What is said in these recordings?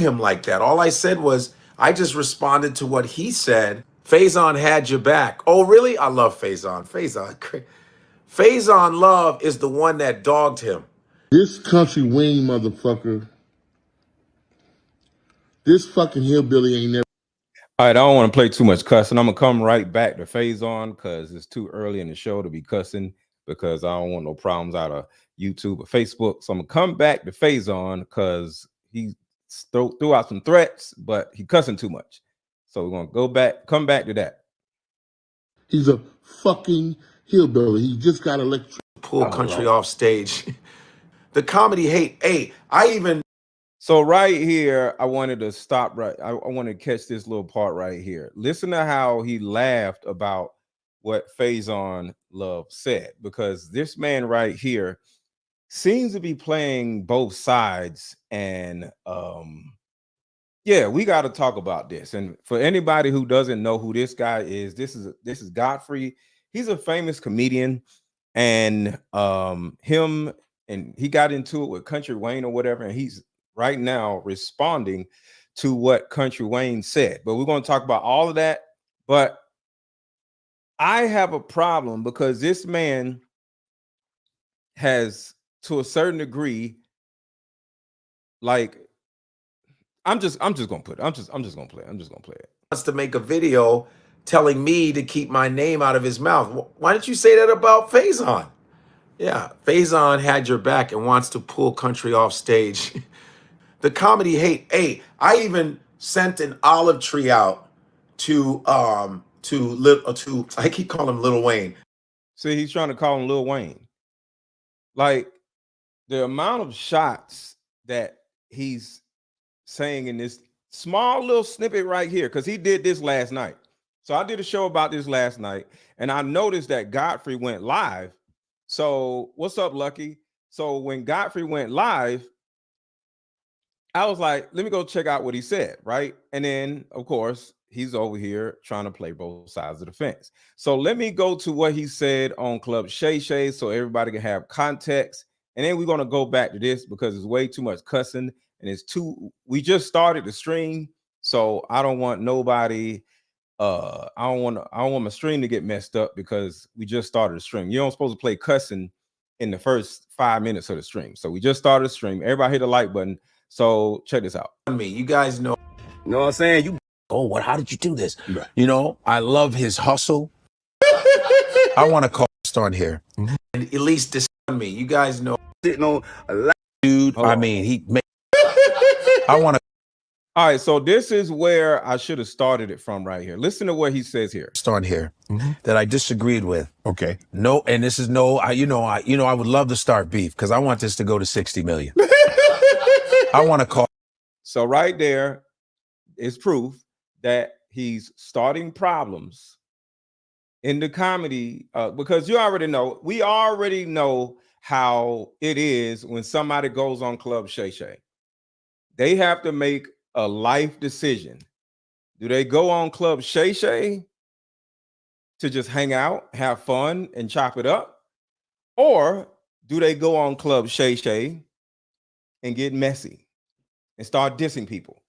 him like that. All I said was, I just responded to what he said. Faizon had your back. Oh, really? I love Faizon. Faizon Love is the one that dogged him. This Kountry Wayne motherfucker, this fucking hillbilly ain't never. All right, I don't want to play too much cussing. I'm going to come right back to Faizon because it's too early in the show to be cussing because I don't want no problems out of YouTube or Facebook. So I'm going to come back to Faizon because he threw out some threats, but he cussing too much. So we're going to come back to that. He's a fucking hillbilly. He just got electrocuted. Pull Country off stage. The comedy hate. Hey, I even. So right here, I wanted to stop right. I wanted to catch this little part right here. Listen to how he laughed about what Faizon Love said, because this man right here seems to be playing both sides. And yeah, we got to talk about this. And for anybody who doesn't know who this guy is, this is Godfrey. He's a famous comedian, and he got into it with Kountry Wayne or whatever, and he's right now responding to what Kountry Wayne said. But we're going to talk about all of that. But I have a problem because this man has, to a certain degree, like, I'm just gonna play it. Wants to make a video telling me to keep my name out of his mouth. Why didn't you say that about Faizon? Yeah, Faizon had your back and wants to pull Country off stage. The comedy hate. Hey, I even sent an olive tree out to I keep calling him Lil Wayne. See, he's trying to call him Lil Wayne. Like, the amount of shots that he's saying in this small little snippet right here, because he did this last night. So I did a show about this last night, and I noticed that Godfrey went live. So what's up, Lucky? So when Godfrey went live, I was like, let me go check out what he said, right? And then, of course, he's over here trying to play both sides of the fence. So let me go to what he said on Club Shay Shay so everybody can have context. And then we're going to go back to this because it's way too much cussing. And we just started the stream. So I don't want nobody, I don't want my stream to get messed up because we just started the stream. You don't supposed to play cussing in the first 5 minutes of the stream. So we just started the stream. Everybody hit the like button. So check this out. You guys know. You know what I'm saying? How did you do this? Right. You know, I love his hustle. I want to call on here. And at least this on me. You guys know. Sitting on a lot, dude. I mean, I want to. All right, so this is where I should have started it from right here. Listen to what he says here. On here that I disagreed with. Okay. No, and this is I would love to start beef because I want this to go to 60 million. I want to call. So right there is proof that he's starting problems in the comedy because we already know how it is when somebody goes on Club Shay Shay. They have to make a life decision. Do they go on Club Shay Shay to just hang out, have fun, and chop it up? Or do they go on Club Shay Shay and get messy and start dissing people?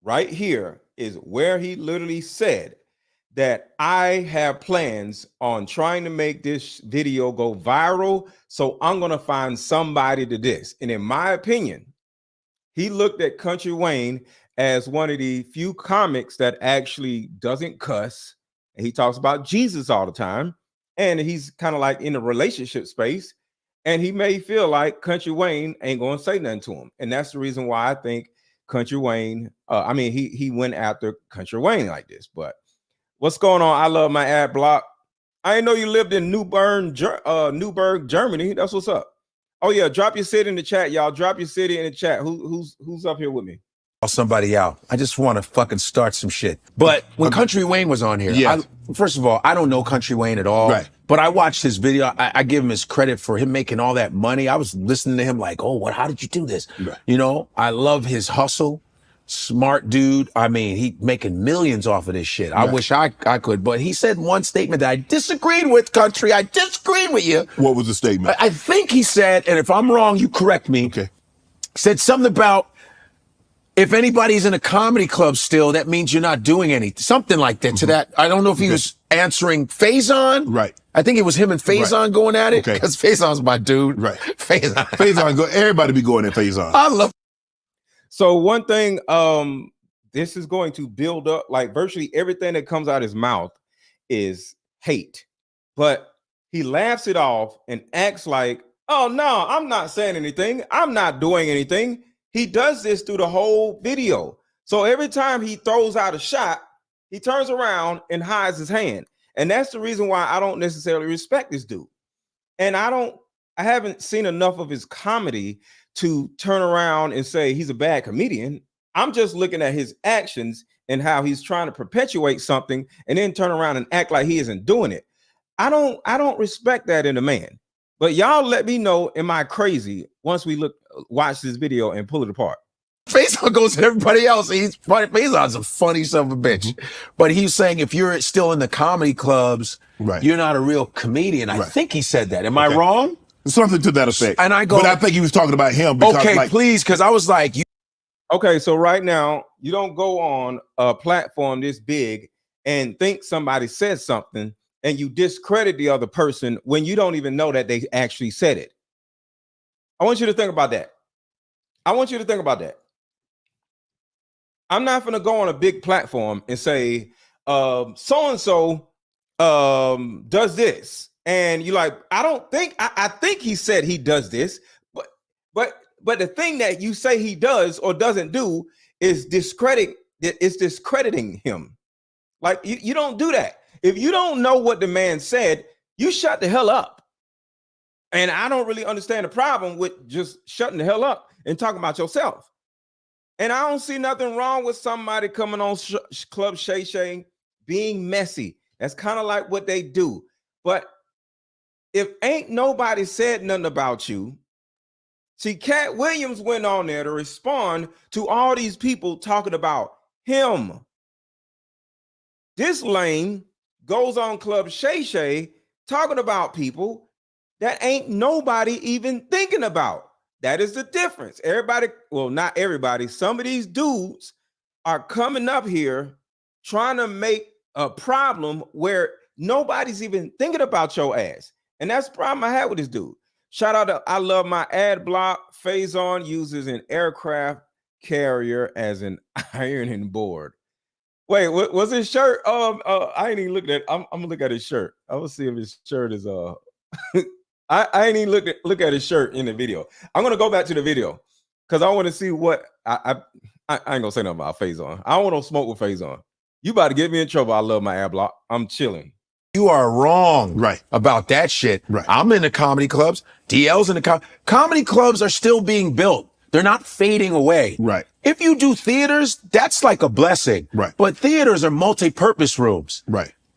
Right here is where he literally said that I have plans on trying to make this video go viral, so I'm going to find somebody to diss. And in my opinion, he looked at Kountry Wayne as one of the few comics that actually doesn't cuss. And he talks about Jesus all the time. And he's kind of like in a relationship space. And he may feel like Kountry Wayne ain't going to say nothing to him. And that's the reason why I think Kountry Wayne, he went after Kountry Wayne like this. But what's going on? I love my ad block. I didn't know you lived in Newburgh, Germany. That's what's up. Oh yeah, drop your city in the chat, y'all. Drop your city in the chat. Who's up here with me? Somebody out. I just want to fucking start some shit. But when Kountry Wayne was on here, first of all, I don't know Kountry Wayne at all. Right. But I watched his video. I give him his credit for him making all that money. I was listening to him like, how did you do this? Right. You know, I love his hustle. Smart dude. I mean, he making millions off of this shit. I wish I could. But he said one statement that I disagreed with, Country. I disagreed with you. What was the statement? I think he said, and if I'm wrong, you correct me. Okay. Said something about if anybody's in a comedy club still, that means you're not doing anything. Something like that to that. I don't know if he was answering Faizon. Right. I think it was him and Faizon going at it. Because Faizon's my dude. Right. Faizon. Everybody be going at Faizon. I love. So one thing, this is going to build up, like virtually everything that comes out of his mouth is hate. But he laughs it off and acts like, oh no, I'm not saying anything. I'm not doing anything. He does this through the whole video. So every time he throws out a shot, he turns around and hides his hand. And that's the reason why I don't necessarily respect this dude. And I haven't seen enough of his comedy to turn around and say he's a bad comedian. I'm just looking at his actions and how he's trying to perpetuate something and then turn around and act like he isn't doing it. I don't respect that in a man. But y'all let me know, am I crazy once we watch this video and pull it apart? Faizon goes to everybody else. He's funny. Faizon's a funny son of a bitch. But he's saying if you're still in the comedy clubs, you're not a real comedian. I think he said that. Am I wrong? Something to that effect. And I go, but I think he was talking about him. Because, okay, please, because I was like, okay, so right now you don't go on a platform this big and think somebody said something and you discredit the other person when you don't even know that they actually said it. I want you to think about that. I'm not going to go on a big platform and say, so-and-so does this. And you're like, I think he said he does this, but the thing that you say he does or doesn't do is discrediting him. Like you don't do that. If you don't know what the man said, you shut the hell up. And I don't really understand the problem with just shutting the hell up and talking about yourself. And I don't see nothing wrong with somebody coming on Club Shay Shay being messy. That's kind of like what they do. But if ain't nobody said nothing about you, see, Cat Williams went on there to respond to all these people talking about him. This lane goes on Club Shay Shay talking about people that ain't nobody even thinking about. That is the difference. Everybody, well, not everybody, some of these dudes are coming up here trying to make a problem where nobody's even thinking about your ass. And that's the problem I had with this dude. Shout out to I Love My Ad Block. Faizon uses an aircraft carrier as an ironing board. Wait, what was his shirt? I ain't even looked at. I'm gonna look at his shirt. I will see if his shirt is I ain't even look at his shirt in the video. I'm gonna go back to the video because I want to see what I ain't gonna say nothing about Faizon. I don't want to smoke with Faizon. You about to get me in trouble. I love my ad block. I'm chilling. You are wrong about that shit. I'm in the comedy clubs. DL's in the comedy clubs are still being built. They're not fading away. If you do theaters, that's like a blessing. But theaters are multi-purpose rooms.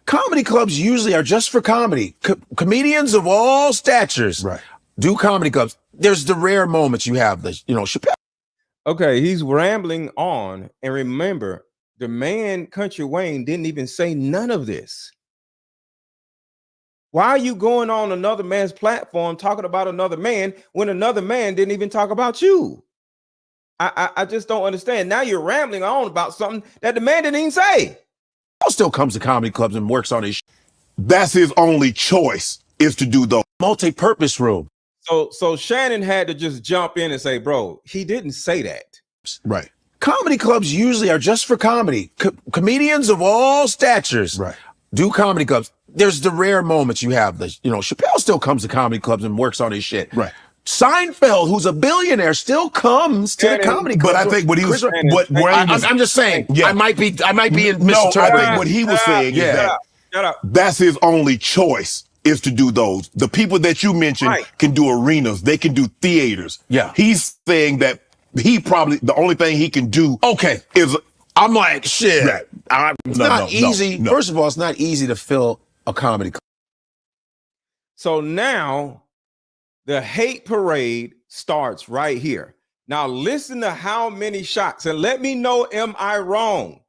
Comedy clubs usually are just for comedy. Comedians of all statures do comedy clubs. There's the rare moments you have the, Chappelle. Okay, he's rambling on. And remember, the man, Kountry Wayne, didn't even say none of this. Why are you going on another man's platform talking about another man when another man didn't even talk about you? I just don't understand. Now you're rambling on about something that the man didn't even say. Still comes to comedy clubs and works on his. That's his only choice, is to do the multi-purpose room. So Shannon had to just jump in and say, bro, he didn't say that. Comedy clubs usually are just for comedy. Comedians of all statures do comedy clubs. There's the rare moments you have the, Chappelle still comes to comedy clubs and works on his shit. Seinfeld, who's a billionaire, still comes to the comedy club. But I think what he was, I'm just saying, I might be misinterpreting. No, I think what he was saying is that that's his only choice, is to do those. The people that you mentioned can do arenas, they can do theaters. He's saying that he probably, the only thing he can do is, I'm like, shit. It's not easy. First of all, it's not easy to fill a comedy club. So now the hate parade starts right here. Now listen to how many shots and let me know, am I wrong?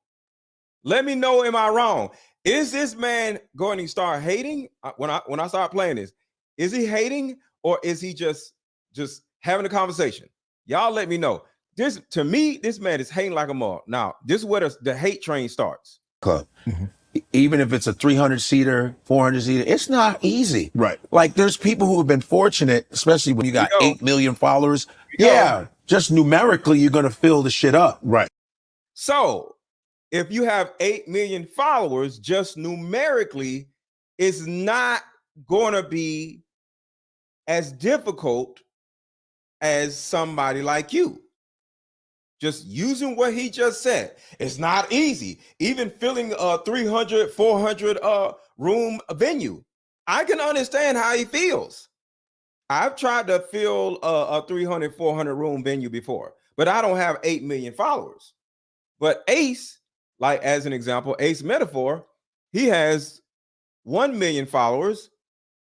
Let me know, am I wrong? Is this man going to start hating when I start playing this? Is he hating or is he just having a conversation? Y'all let me know. this to me, this man is hating like a mug. Now, this is where the hate train starts. Even if it's a 300-seater, 400-seater, it's not easy. Right. Like there's people who have been fortunate, especially when you got 8 million followers. Yeah, just numerically, you're going to fill the shit up. Right. So if you have 8 million followers, just numerically, it's not going to be as difficult as somebody like you. Just using what he just said. It's not easy. Even filling a 300, 400 room venue. I can understand how he feels. I've tried to fill a 300, 400 room venue before, but I don't have 8 million followers. But Ace, like as an example, Ace Metaphor, he has 1 million followers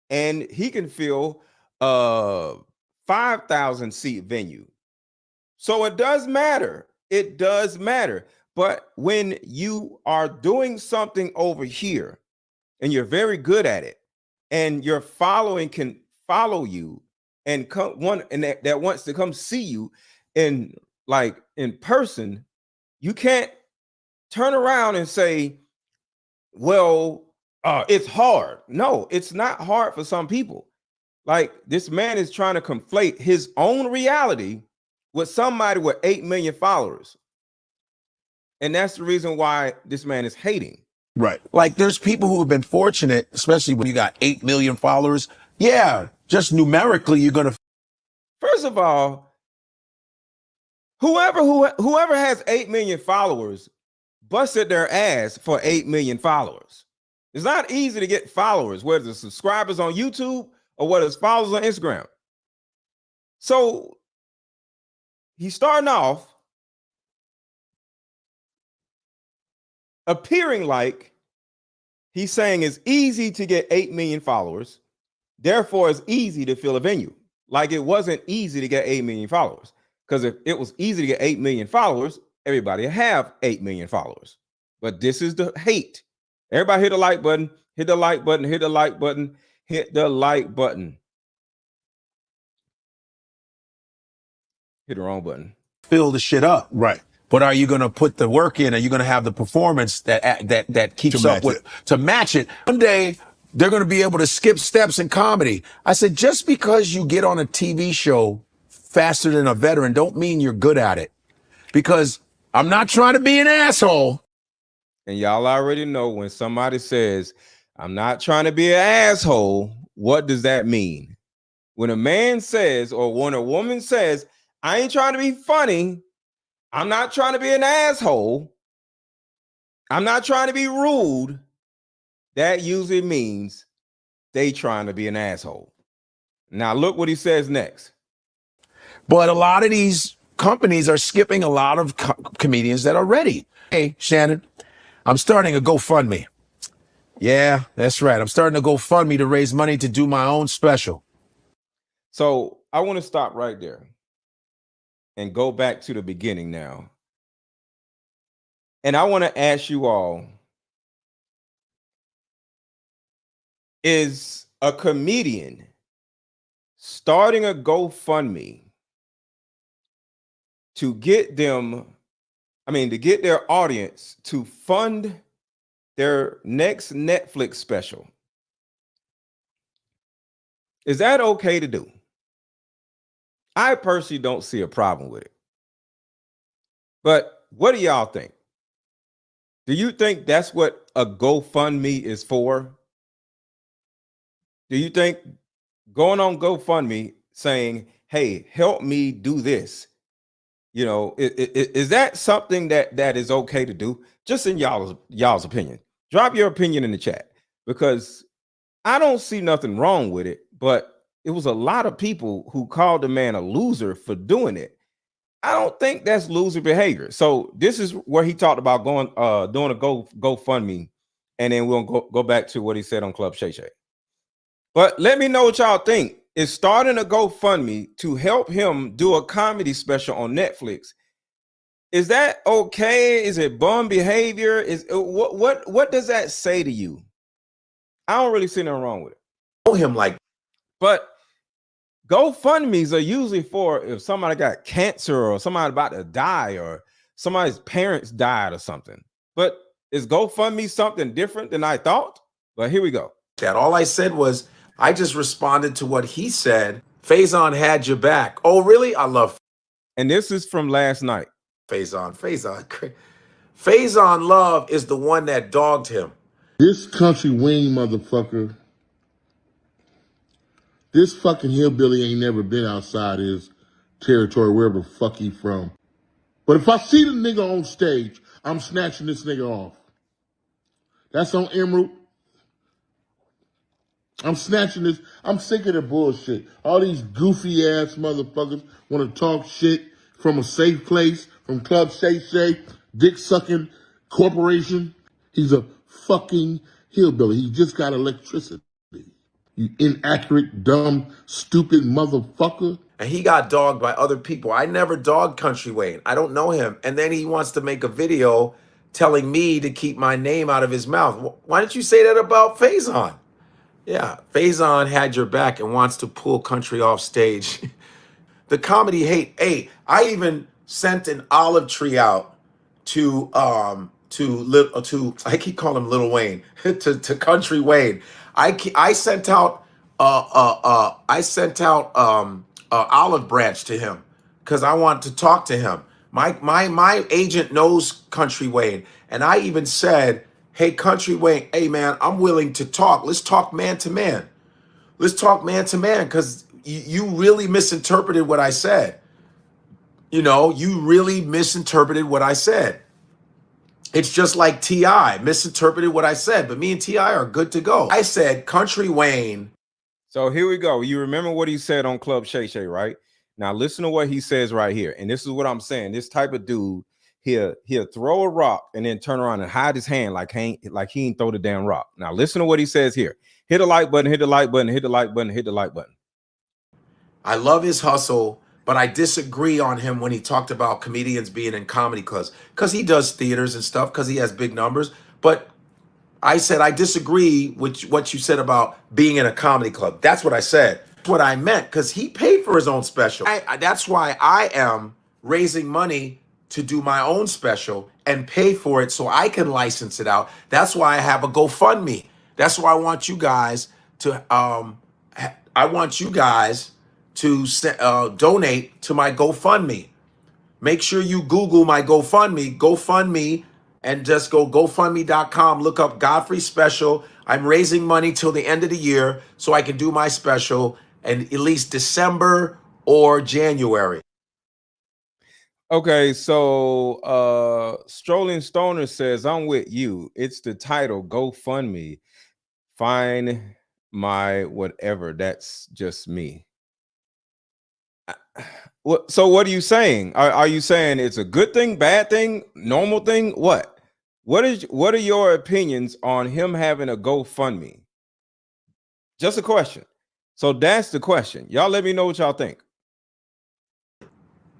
and he can fill 5,000 seat venue. So it does matter. It does matter. But when you are doing something over here and you're very good at it and your following can follow you and come one and that wants to come see you in person, you can't turn around and say, well, it's hard. No, it's not hard for some people. Like this man is trying to conflate his own reality with somebody with 8 million followers. And that's the reason why this man is hating. Right. Like there's people who have been fortunate, especially when you got 8 million followers. Yeah, just numerically, you're going to. First of all, whoever has 8 million followers busted their ass for 8 million followers. It's not easy to get followers, whether it's subscribers on YouTube or whether it's followers on Instagram. So he's starting off appearing like he's saying it's easy to get 8 million followers. Therefore, it's easy to fill a venue. Like it wasn't easy to get 8 million followers. Because if it was easy to get 8 million followers, everybody would have 8 million followers. But this is the hate. Everybody hit the like button, hit the like button, hit the like button, hit the like button. Hit the wrong button. Fill the shit up. Right. But are you going to put the work in? Are you going to have the performance that keeps up with to match it? One day they're going to be able to skip steps in comedy. I said, just because you get on a TV show faster than a veteran don't mean you're good at it. Because I'm not trying to be an asshole. And y'all already know when somebody says, I'm not trying to be an asshole, what does that mean? When a man says, or when a woman says, I ain't trying to be funny, I'm not trying to be an asshole, I'm not trying to be rude, that usually means they trying to be an asshole. Now look what he says next. But a lot of these companies are skipping a lot of comedians that are ready. Hey, Shannon, I'm starting a GoFundMe. Yeah, that's right. I'm starting a GoFundMe to raise money to do my own special. So I want to stop right there and go back to the beginning now. And I want to ask you all, is a comedian starting a GoFundMe to get them, to get their audience to fund their next Netflix special? Is that okay to do? I personally don't see a problem with it. But what do y'all think? Do you think that's what a GoFundMe is for? Do you think going on GoFundMe saying, hey, help me do this, is that something that is okay to do? Just in y'all's opinion. Drop your opinion in the chat, because I don't see nothing wrong with it, but it was a lot of people who called the man a loser for doing it. I don't think that's loser behavior. So this is where he talked about doing a GoFundMe, and then we'll go back to what he said on Club Shay Shay. But let me know what y'all think. Is starting a GoFundMe to help him do a comedy special on Netflix, is that okay? Is it bum behavior? Is what does that say to you? I don't really see nothing wrong with it. Know him like, but GoFundMe's are usually for if somebody got cancer or somebody about to die or somebody's parents died or something. But is GoFundMe something different than I thought? But here we go. That all I said was I just responded to what he said. Faizon had your back. Oh, really? I love. And this is from last night. Faizon. Faizon Love is the one that dogged him. This Kountry Wayne motherfucker, this fucking hillbilly ain't never been outside his territory, wherever the fuck he from. But if I see the nigga on stage, I'm snatching this nigga off. That's on Emerald. I'm snatching this. I'm sick of the bullshit. All these goofy ass motherfuckers want to talk shit from a safe place, from Club Shay Shay, dick sucking corporation. He's a fucking hillbilly. He just got electricity. You inaccurate, dumb, stupid motherfucker. And he got dogged by other people. I never dogged Kountry Wayne. I don't know him. And then he wants to make a video telling me to keep my name out of his mouth. Why didn't you say that about Faizon? Yeah, Faizon had your back and wants to pull Country off stage. The comedy hate. Hey, I even sent an olive tree out to I keep calling him Little Wayne to Kountry Wayne. I sent out olive branch to him because I want to talk to him. My agent knows Kountry Wayne, and I even said, hey, Kountry Wayne, hey man, I'm willing to talk. Let's talk man to man. Let's talk man to man because you really misinterpreted what I said. You know, you really misinterpreted what I said. It's just like T.I. misinterpreted what I said, but me and T.I. are good to go. I said Kountry Wayne. So here we go. You remember what he said on Club Shay Shay, right? Now listen to what he says right here. And this is what I'm saying. This type of dude, he'll throw a rock and then turn around and hide his hand like he ain't throw the damn rock. Now listen to what he says here. Hit the like button, hit the like button, hit the like button, hit the like button. I love his hustle, but I disagree on him when he talked about comedians being in comedy clubs because he does theaters and stuff because he has big numbers. But I said I disagree with what you said about being in a comedy club. That's what I said. That's what I meant because he paid for his own special. That's why I am raising money to do my own special and pay for it so I can license it out. That's why I have a GoFundMe. That's why I want you guys to donate to my GoFundMe. Make sure you Google my GoFundMe, and just go GoFundMe.com, look up Godfrey special. I'm raising money till the end of the year so I can do my special in at least December or January. Okay, so Strolling Stoner says, I'm with you. It's the title, GoFundMe. Find my whatever. That's just me. So what are you saying? Are you saying it's a good thing, bad thing, normal thing? What are your opinions on him having a GoFundMe? Just a question. So that's the question. Y'all let me know what y'all think.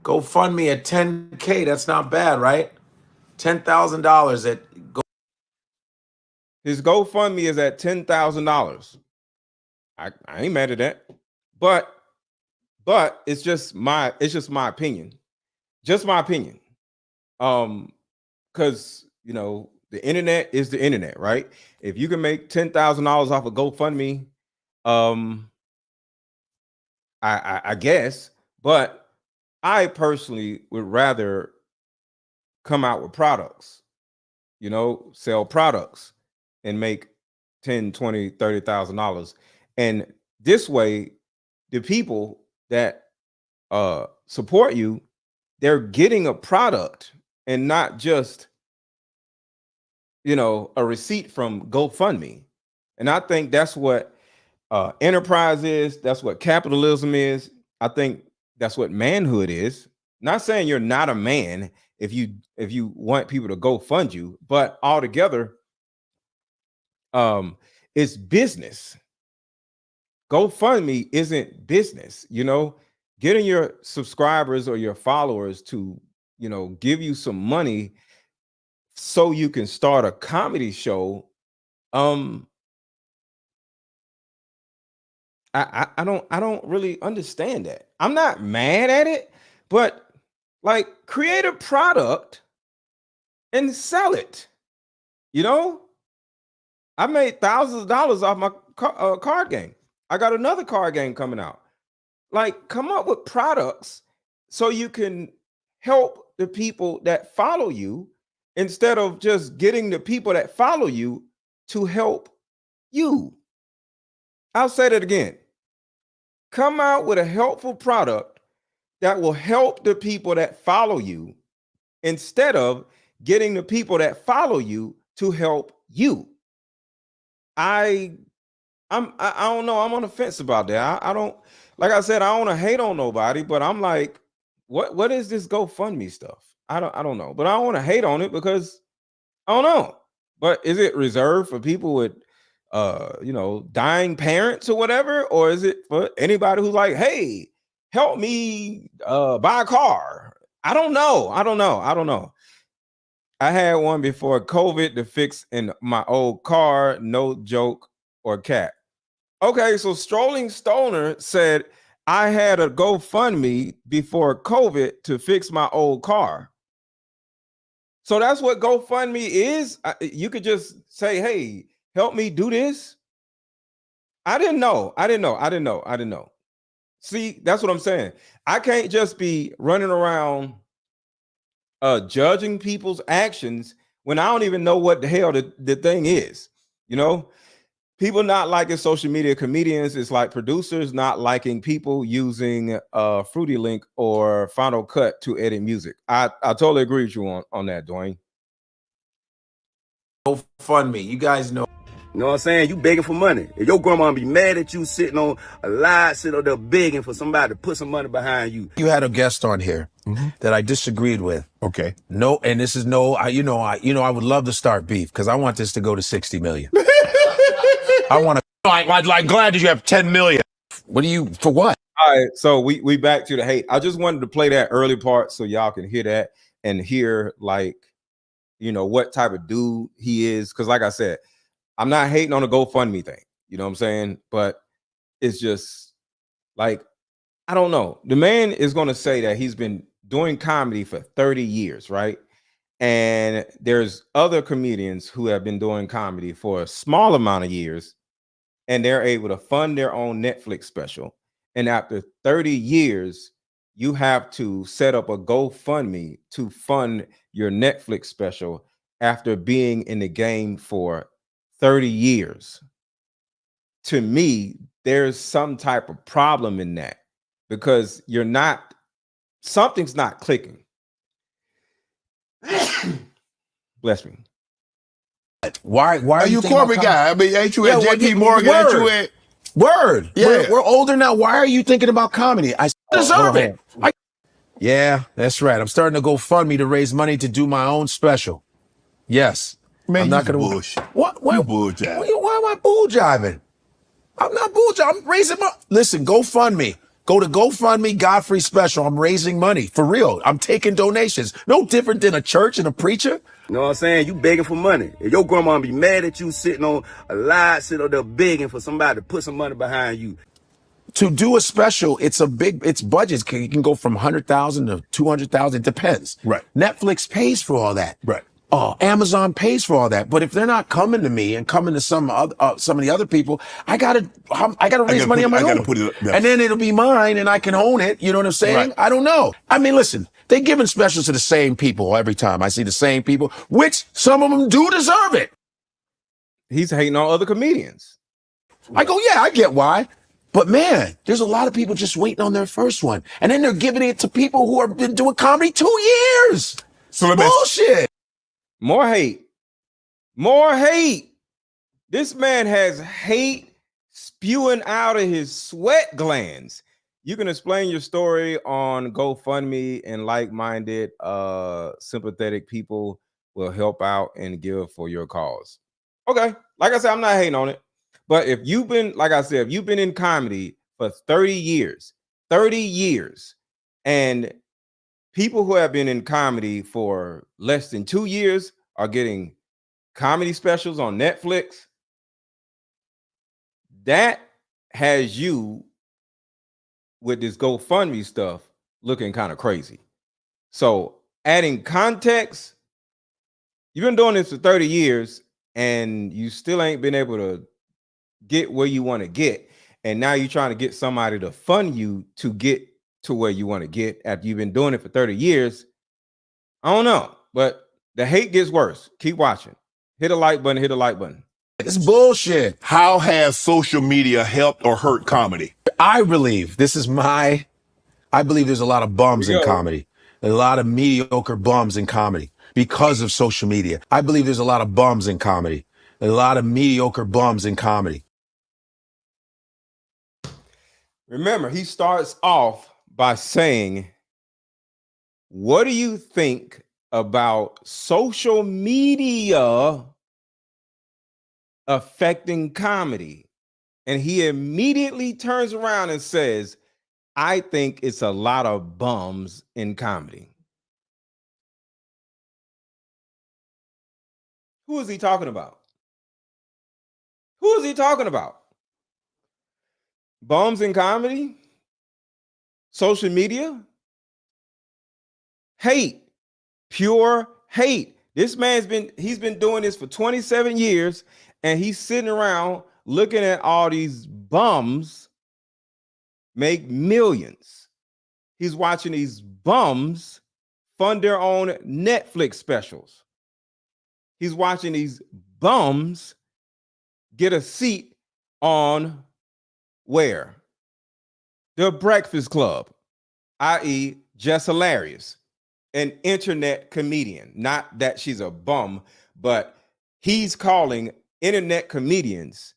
GoFundMe at 10K. That's not bad, right? $10,000 at Go. His GoFundMe is at $10,000. I ain't mad at that, but it's just my opinion, just my opinion. Because you know the internet is the internet, right? If you can make $10,000 off of GoFundMe, I guess, but I personally would rather come out with products, you know, sell products and make $10,000, $20,000, $30,000. And this way, the people that support you, they're getting a product and not just, you know, a receipt from GoFundMe. And I think that's what enterprise is. That's what capitalism is. I think that's what manhood is. Not saying you're not a man if you want people to go fund you, but altogether, it's business. GoFundMe isn't business, you know. Getting your subscribers or your followers to, you know, give you some money so you can start a comedy show. I don't really understand that. I'm not mad at it, but like create a product and sell it. You know, I made thousands of dollars off my card game. I got another card game coming out. Like, come up with products so you can help the people that follow you instead of just getting the people that follow you to help you. I'll say that again. Come out with a helpful product that will help the people that follow you instead of getting the people that follow you to help you. I don't know. I'm on the fence about that. I don't, like I said, I don't want to hate on nobody, but I'm like, what is this GoFundMe stuff? I don't know, but I don't want to hate on it because I don't know. But is it reserved for people with dying parents or whatever? Or is it for anybody who's like, hey, help me buy a car? I don't know. I don't know. I had one before COVID to fix in my old car, no joke or cat. Okay, so Strolling Stoner said, I had a GoFundMe before COVID to fix my old car. So that's what GoFundMe is. You could just say, hey, help me do this. I didn't know. See, that's what I'm saying. I can't just be running around judging people's actions when I don't even know what the hell the thing is. You know, people not liking social media comedians is like producers not liking people using Fruity Link or Final Cut to edit music. I totally agree with you on that, Dwayne. GoFundMe, you guys know. You know what I'm saying? You begging for money. If your grandma be mad at you sitting on a lie, sitting up there begging for somebody to put some money behind you. You had a guest on here that I disagreed with. Okay. No, and this is no, I would love to start beef because I want this to go to 60 million. I want to, like glad that you have 10 million. What do you, for what? All right, so we back to the hate. I just wanted to play that early part so y'all can hear that and hear like, what type of dude he is. Because like I said, I'm not hating on the GoFundMe thing. You know what I'm saying? But it's just like, I don't know. The man is going to say that he's been doing comedy for 30 years, right? And there's other comedians who have been doing comedy for a small amount of years, and they're able to fund their own Netflix special. And after 30 years, you have to set up a GoFundMe to fund your Netflix special after being in the game for 30 years. To me, there's some type of problem in that because something's not clicking. Bless me. Why are you a corporate guy? I mean, ain't you at JP Morgan? Ain't you at Word? Yeah. We're older now. Why are you thinking about comedy? I deserve it. Yeah, that's right. I'm starting to GoFundMe to raise money to do my own special. Yes. Man, I'm not gonna bullshit. What? You bull jiving. Why am I bull jiving? I'm not bull jiving. I'm raising money. Listen, GoFundMe. Go to GoFundMe Godfrey special. I'm raising money for real. I'm taking donations. No different than a church and a preacher. You know what I'm saying? You begging for money. If your grandma be mad at you sitting on a lie, sitting up there begging for somebody to put some money behind you. To do a special, it's budgets. You can go from 100,000 to 200,000. It depends. Right. Netflix pays for all that. Right. Amazon pays for all that. But if they're not coming to me and coming to some of the other people, I gotta raise money on my own. And then it'll be mine and I can own it. You know what I'm saying? Right. I don't know. I mean, listen, they're giving specials to the same people every time. I see the same people, which some of them do deserve it. He's hating on other comedians. I go, yeah, I get why. But man, there's a lot of people just waiting on their first one. And then they're giving it to people who have been doing comedy 2 years. So bullshit. More hate. More hate. This man has hate spewing out of his sweat glands. You can explain your story on GoFundMe, and like-minded, sympathetic people will help out and give for your cause. Okay. Like I said, I'm not hating on it. But if you've been, like I said, if you've been in comedy for 30 years, and people who have been in comedy for less than 2 years are getting comedy specials on Netflix, that has you with this GoFundMe stuff looking kind of crazy. So adding context, you've been doing this for 30 years and you still ain't been able to get where you want to get. And now you're trying to get somebody to fund you to get to where you want to get after you've been doing it for 30 years. I don't know, but the hate gets worse. Keep watching. Hit a like button, hit a like button. It's bullshit. How has social media helped or hurt comedy? I believe there's a lot of bums in comedy. There's a lot of mediocre bums in comedy because of social media. I believe there's a lot of bums in comedy. There's a lot of mediocre bums in comedy. Remember, he starts off by saying, what do you think about social media affecting comedy? And he immediately turns around and says, I think it's a lot of bums in comedy. Who is he talking about? Who is he talking about? Bums in comedy? Social media? Hate. Pure hate. This man's been doing this for 27 years, and he's sitting around looking at all these bums make millions. He's watching these bums fund their own Netflix specials. He's watching these bums get a seat on where? The Breakfast Club, i.e. Just Hilarious, an internet comedian. Not that she's a bum, but he's calling internet comedians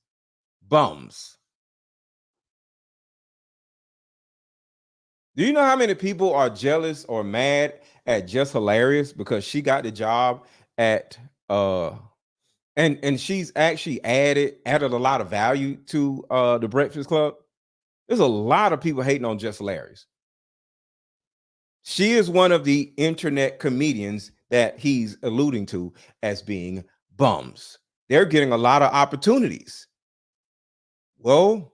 bums. Do you know how many people are jealous or mad at Just Hilarious because she got the job at and she's actually added a lot of value to the Breakfast Club? There's a lot of people hating on Just Hilarious. She is one of the internet comedians that he's alluding to as being bums. They're getting a lot of opportunities. Well,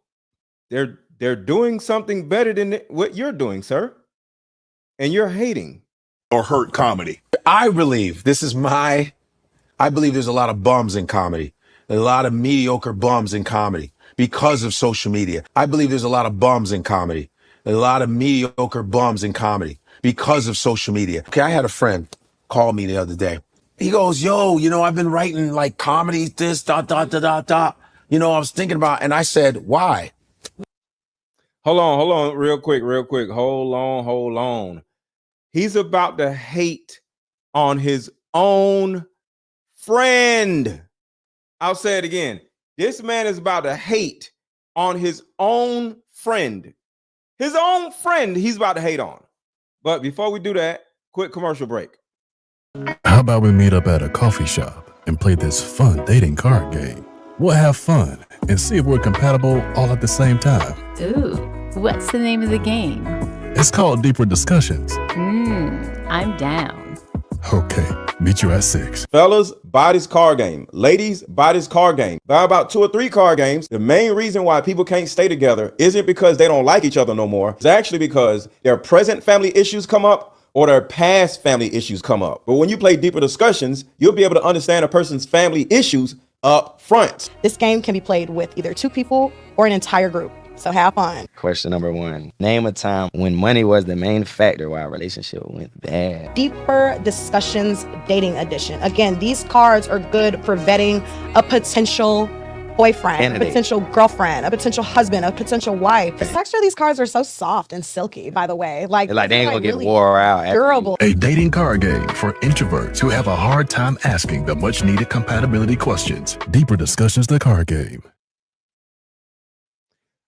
they're doing something better than what you're doing, sir. And you're hating. Or hurt comedy. I believe there's a lot of bums in comedy. There's a lot of mediocre bums in comedy because of social media. I believe there's a lot of bums in comedy. There's a lot of mediocre bums in comedy because of social media. Okay, I had a friend call me the other day. He goes, yo, I've been writing like comedy, this, I was thinking about, and I said, why? Hold on, real quick. Hold on. He's about to hate on his own friend. I'll say it again. This man is about to hate on his own friend. His own friend he's about to hate on. But before we do that, quick commercial break. How about we meet up at a coffee shop and play this fun dating card game? We'll have fun and see if we're compatible all at the same time. Ooh, what's the name of the game? It's called Deeper Discussions. I'm down. Okay, meet you at 6. Fellas, buy this card game. Ladies, buy this card game. Buy about 2 or 3 card games. The main reason why people can't stay together isn't because they don't like each other no more. It's actually because their present family issues come up or their past family issues come up. But when you play Deeper Discussions, you'll be able to understand a person's family issues up front. This game can be played with either 2 people or an entire group. So have fun. Question number 1. Name a time when money was the main factor why a relationship went bad. Deeper Discussions Dating Edition. Again, these cards are good for vetting a potential boyfriend, a potential girlfriend, a potential husband, a potential wife. The texture of these cards are so soft and silky, by the way. Like they ain't gonna get really wore out. Durable. A dating card game for introverts who have a hard time asking the much needed compatibility questions. Deeper Discussions, the card game.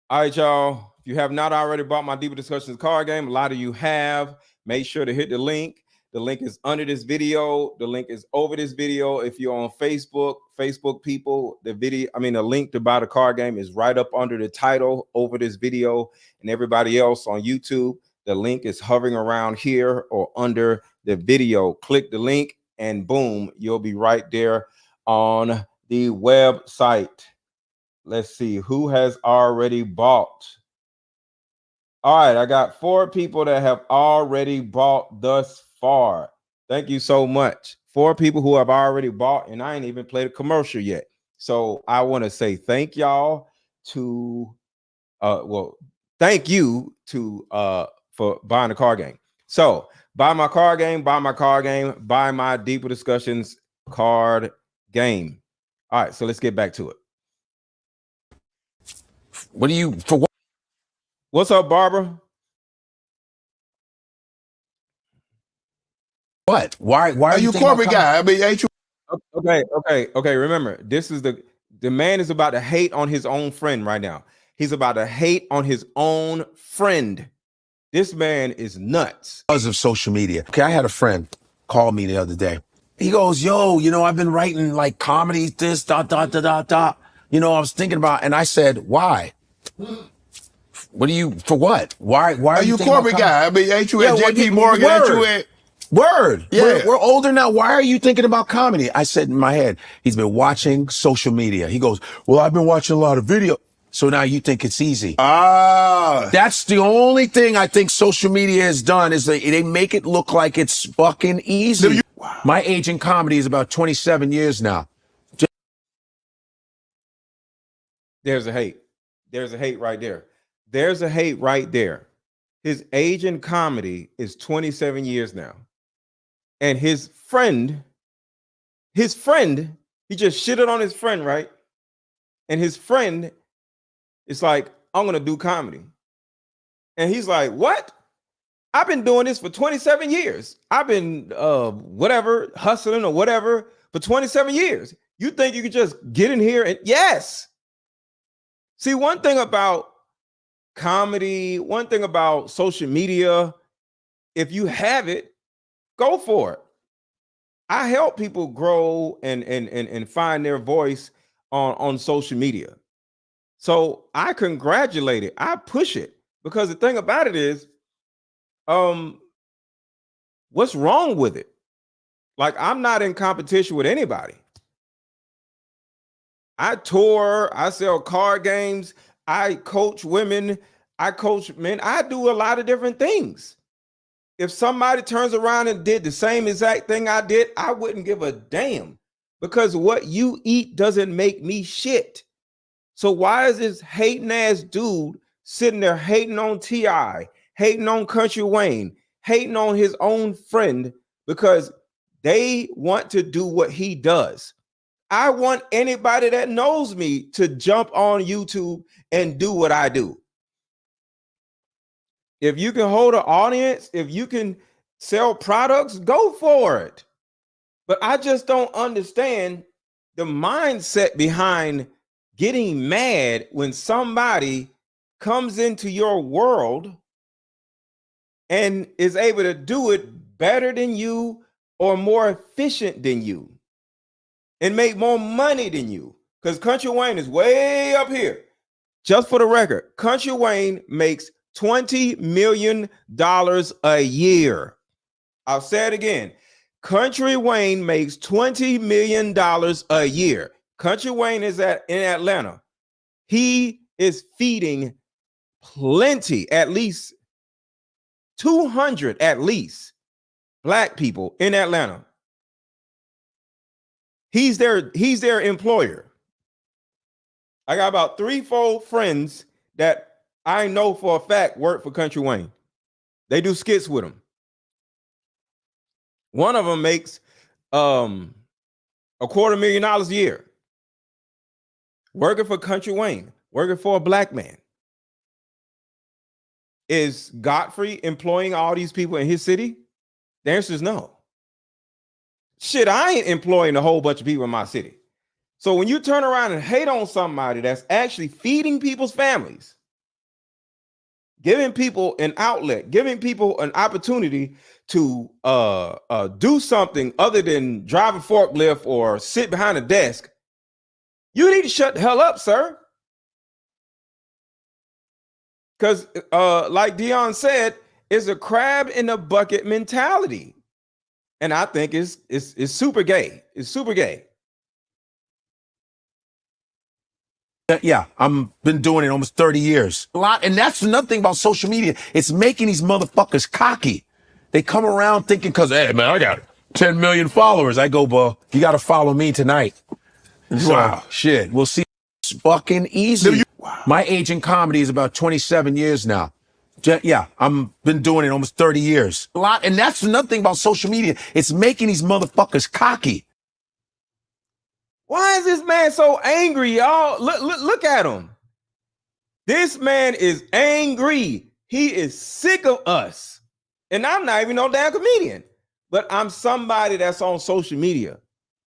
All right, y'all. If you have not already bought my Deeper Discussions card game, a lot of you have. Make sure to hit the link. The link is under this video. The link is over this video. If you're on Facebook people, the link to buy the card game is right up under the title over this video. And everybody else on YouTube, the link is hovering around here or under the video. Click the link and boom, you'll be right there on the website. let's see who has already bought. All right, I got 4 people that have already bought thus far. Thank you so much. 4 people who have already bought, and I ain't even played a commercial yet. So I want to say thank y'all to thank you to for buying the card game. So buy my card game, buy my Deeper Discussions card game. All right, so let's get back to it. What do you for what? What's up, Barbara? What? Why are you a corporate guy? I mean, ain't you? Okay. Remember, this is the man is about to hate on his own friend right now. He's about to hate on his own friend. This man is nuts. Because of social media. Okay, I had a friend call me the other day. He goes, yo, I've been writing like comedy, this, dot. I was thinking about, and I said, why? What do you, for what? Why are you a corporate guy? I mean, ain't you at JP Morgan? Ain't you at... Word. Yeah. We're older now. Why are you thinking about comedy? I said in my head, he's been watching social media. He goes, well, I've been watching a lot of video. So now you think it's easy. That's the only thing I think social media has done is they make it look like it's fucking easy. My age in comedy is about 27 years now. There's a hate. There's a hate right there. There's a hate right there. His age in comedy is 27 years now. And his friend, he just shitted on his friend, right? And his friend is like, I'm going to do comedy. And he's like, what? I've been doing this for 27 years. I've been hustling or whatever for 27 years. You think you can just get in here and yes. See, one thing about comedy, one thing about social media, if you have it, go for it. I help people grow and find their voice on social media. So I congratulate it. I push it because the thing about it is, what's wrong with it? Like, I'm not in competition with anybody. I tour, I sell card games, I coach women, I coach men, I do a lot of different things. If somebody turns around and did the same exact thing I did, I wouldn't give a damn because what you eat doesn't make me shit. So why is this hating ass dude sitting there hating on T.I., hating on Kountry Wayne, hating on his own friend because they want to do what he does? I want anybody that knows me to jump on YouTube and do what I do. If you can hold an audience, if you can sell products, go for it. But I just don't understand the mindset behind getting mad when somebody comes into your world and is able to do it better than you or more efficient than you and make more money than you. Because Kountry Wayne is way up here. Just for the record, Kountry Wayne makes $20 million a year. I'll say it again. Kountry Wayne makes $20 million a year. Kountry Wayne is in Atlanta. He is feeding plenty, at least 200 Black people in Atlanta. He's their employer. I got about 3-4 friends that I know for a fact work for Kountry Wayne. They do skits with him. One of them makes $250,000 a year. Working for Kountry Wayne, working for a Black man. Is Godfrey employing all these people in his city? The answer is no. Shit, I ain't employing a whole bunch of people in my city. So when you turn around and hate on somebody that's actually feeding people's families, giving people an outlet, giving people an opportunity to do something other than drive a forklift or sit behind a desk, you need to shut the hell up, sir. Because like Dion said, it's a crab in a bucket mentality. And I think it's super gay. It's super gay. Yeah, I'm been doing it almost 30 years. A lot, and that's another thing about social media. It's making these motherfuckers cocky. They come around thinking, cause hey man, I got 10 million followers. I go, well, you gotta follow me tonight. Wow. Shit, we'll see. It's fucking easy. My age in comedy is about 27 years now. Yeah, I'm been doing it almost 30 years. A lot, and that's another thing about social media. It's making these motherfuckers cocky. Why is this man so angry, y'all? Look at him. This man is angry. He is sick of us. And I'm not even no damn comedian, but I'm somebody that's on social media.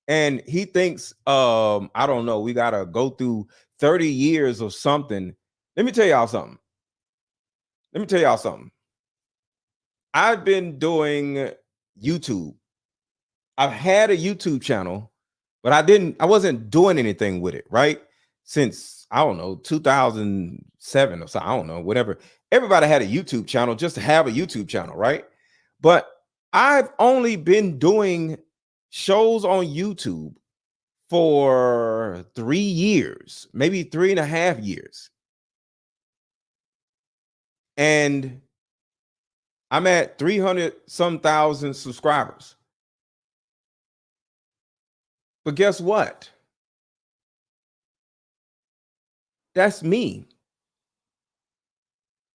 And he thinks, I don't know, we got to go through 30 years of something. Let me tell y'all something. I've been doing YouTube. I've had a YouTube channel, but I wasn't doing anything with it, right? Since, I don't know, 2007 or so, I don't know, whatever. Everybody had a YouTube channel just to have a YouTube channel, right? But I've only been doing shows on YouTube for 3 years, maybe 3.5 years. And I'm at 300-some thousand subscribers. But guess what? That's me.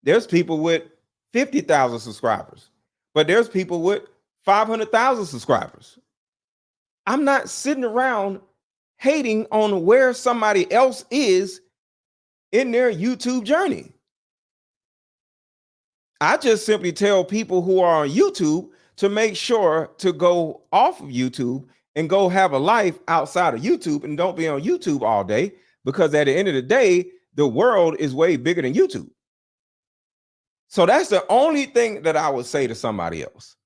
There's people with 50,000 subscribers, but there's people with 500,000 subscribers. I'm not sitting around hating on where somebody else is in their YouTube journey. I just simply tell people who are on YouTube to make sure to go off of YouTube and go have a life outside of YouTube and don't be on YouTube all day, because at the end of the day, the world is way bigger than YouTube. So that's the only thing that I would say to somebody else.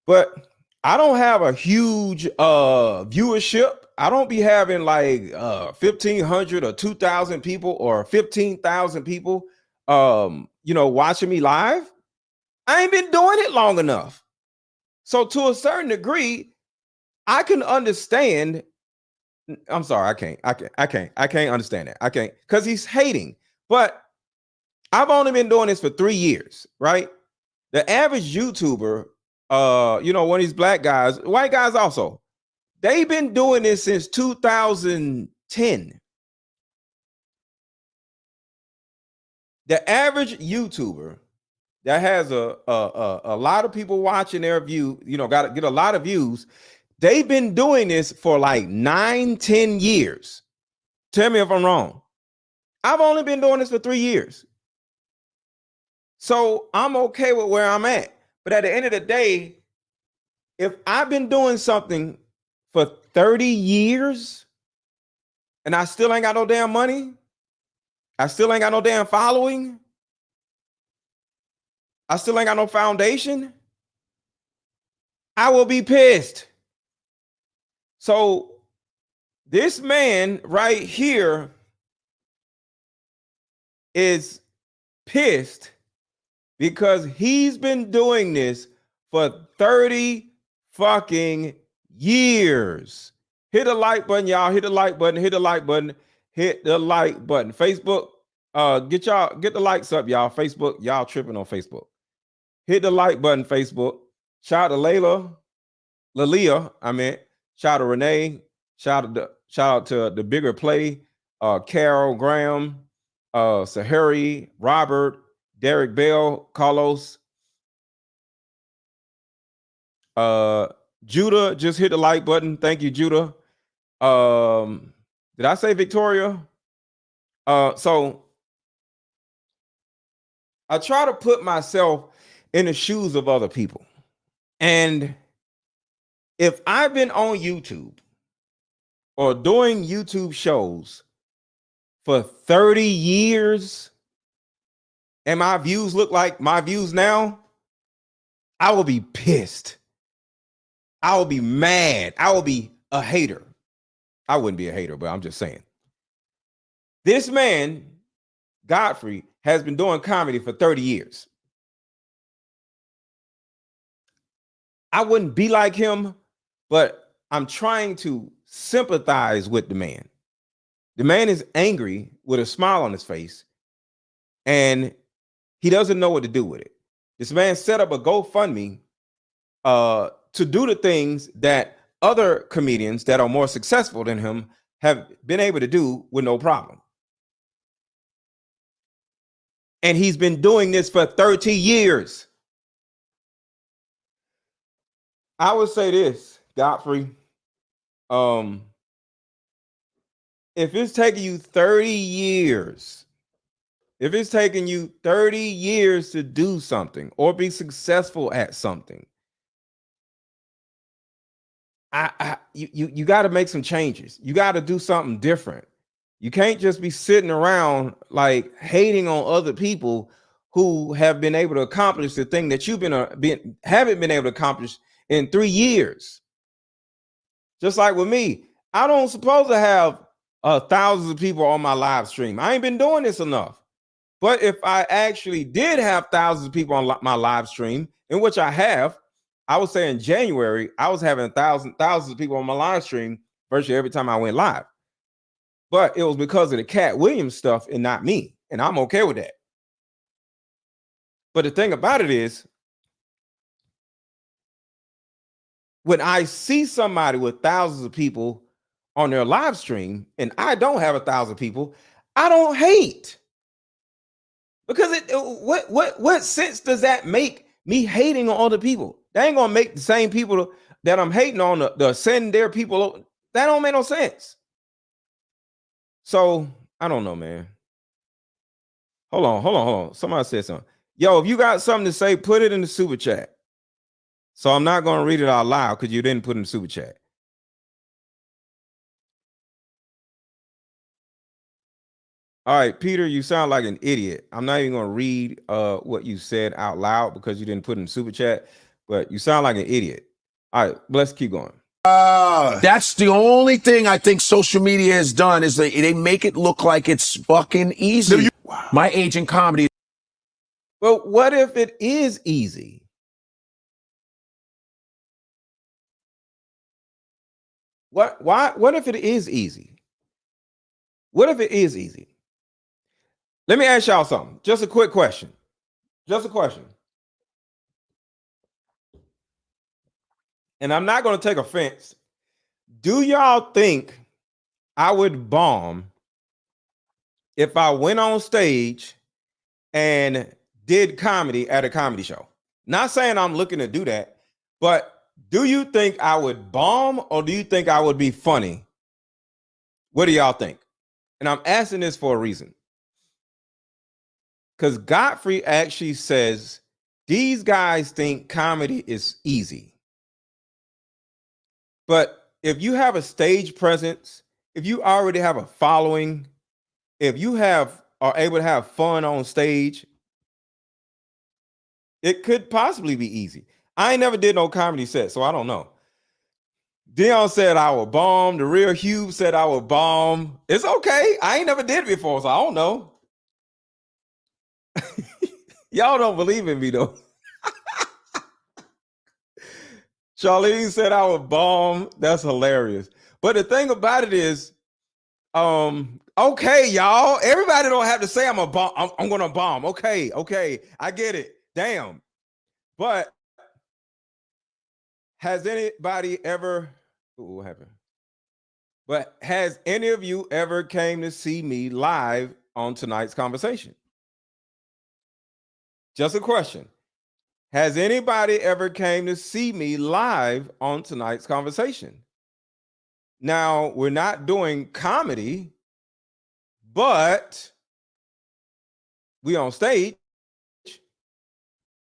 But I don't have a huge viewership. I don't be having like 1,500 or 2,000 people or 15,000 people watching me live. I ain't been doing it long enough. So to a certain degree, I can understand. I'm sorry, I can't understand that. I can't, because he's hating. But I've only been doing this for 3 years, right? The average YouTuber, one of these black guys, white guys also, they've been doing this since 2010. The average YouTuber that has a lot of people watching their view, got to get a lot of views. They've been doing this for like 9-10 years. Tell me if I'm wrong. I've only been doing this for 3 years. So I'm okay with where I'm at. But at the end of the day, if I've been doing something for 30 years and I still ain't got no damn money, I still ain't got no damn following, I still ain't got no foundation, I will be pissed. So this man right here is pissed because he's been doing this for 30 fucking years. Hit the like button, y'all. Hit the like button. Hit the like button. Hit the like button. Facebook, get the likes up, y'all. Facebook, y'all tripping on Facebook. Hit the like button, Facebook. Shout out to Lalia, I meant. Shout out to Renee. Shout out to the Bigger Play, Carol, Graham, Sahari, Robert, Derek Bell, Carlos. Judah just hit the like button. Thank you, Judah. Did I say Victoria? So I try to put myself in the shoes of other people. And if I've been on YouTube or doing YouTube shows for 30 years and my views look like my views now, I will be pissed. I will be mad. I will be a hater. I wouldn't be a hater, but I'm just saying. This man, Godfrey, has been doing comedy for 30 years. I wouldn't be like him, but I'm trying to sympathize with the man. The man is angry with a smile on his face, and he doesn't know what to do with it. This man set up a GoFundMe to do the things that other comedians that are more successful than him have been able to do with no problem. And he's been doing this for 30 years. I would say this, Godfrey. If it's taking you 30 years, if it's taking you 30 years to do something or be successful at something, you got to make some changes. You got to do something different. You can't just be sitting around like hating on other people who have been able to accomplish the thing that you've haven't been able to accomplish in 3 years. Just like with me, I don't suppose to have thousands of people on my live stream. I ain't been doing this enough. But if I actually did have thousands of people on my live stream, in which I have, I would say in January, I was having thousands of people on my live stream virtually every time I went live. But it was because of the Cat Williams stuff and not me. And I'm okay with that. But the thing about it is, when I see somebody with thousands of people on their live stream and I don't have 1,000 people, I don't hate. Because what sense does that make, me hating on other people? That ain't gonna make the same people that I'm hating on the send their people. That don't make no sense. So I don't know, man. Hold on. Somebody said something. Yo, if you got something to say, put it in the super chat. So I'm not gonna read it out loud because you didn't put it in the super chat. All right, Peter, you sound like an idiot. I'm not even gonna read what you said out loud because you didn't put it in the super chat, but you sound like an idiot. All right, let's keep going. That's the only thing I think social media has done is they make it look like it's fucking easy. My age in comedy. Well, what if it is easy? What if it is easy? What if it is easy? Let me ask y'all something. Just a quick question. Just a question. And I'm not going to take offense. Do y'all think I would bomb if I went on stage and did comedy at a comedy show? Not saying I'm looking to do that, but do you think I would bomb or do you think I would be funny? What do y'all think? And I'm asking this for a reason. Because Godfrey actually says these guys think comedy is easy. But if you have a stage presence, if you already have a following, if you are able to have fun on stage, it could possibly be easy. I ain't never did no comedy set, so I don't know. Dion said I would bomb. The real Hugh said I would bomb. It's okay. I ain't never did it before, so I don't know. Y'all don't believe in me though. Charlene said I would bomb. That's hilarious. But the thing about it is, okay, y'all. Everybody don't have to say I'm a bomb. I'm gonna bomb. Okay, I get it. Damn. But has anybody ever? Ooh, what happened? But has any of you ever came to see me live on tonight's conversation? Just a question. Has anybody ever came to see me live on tonight's conversation? Now, we're not doing comedy, but we on stage.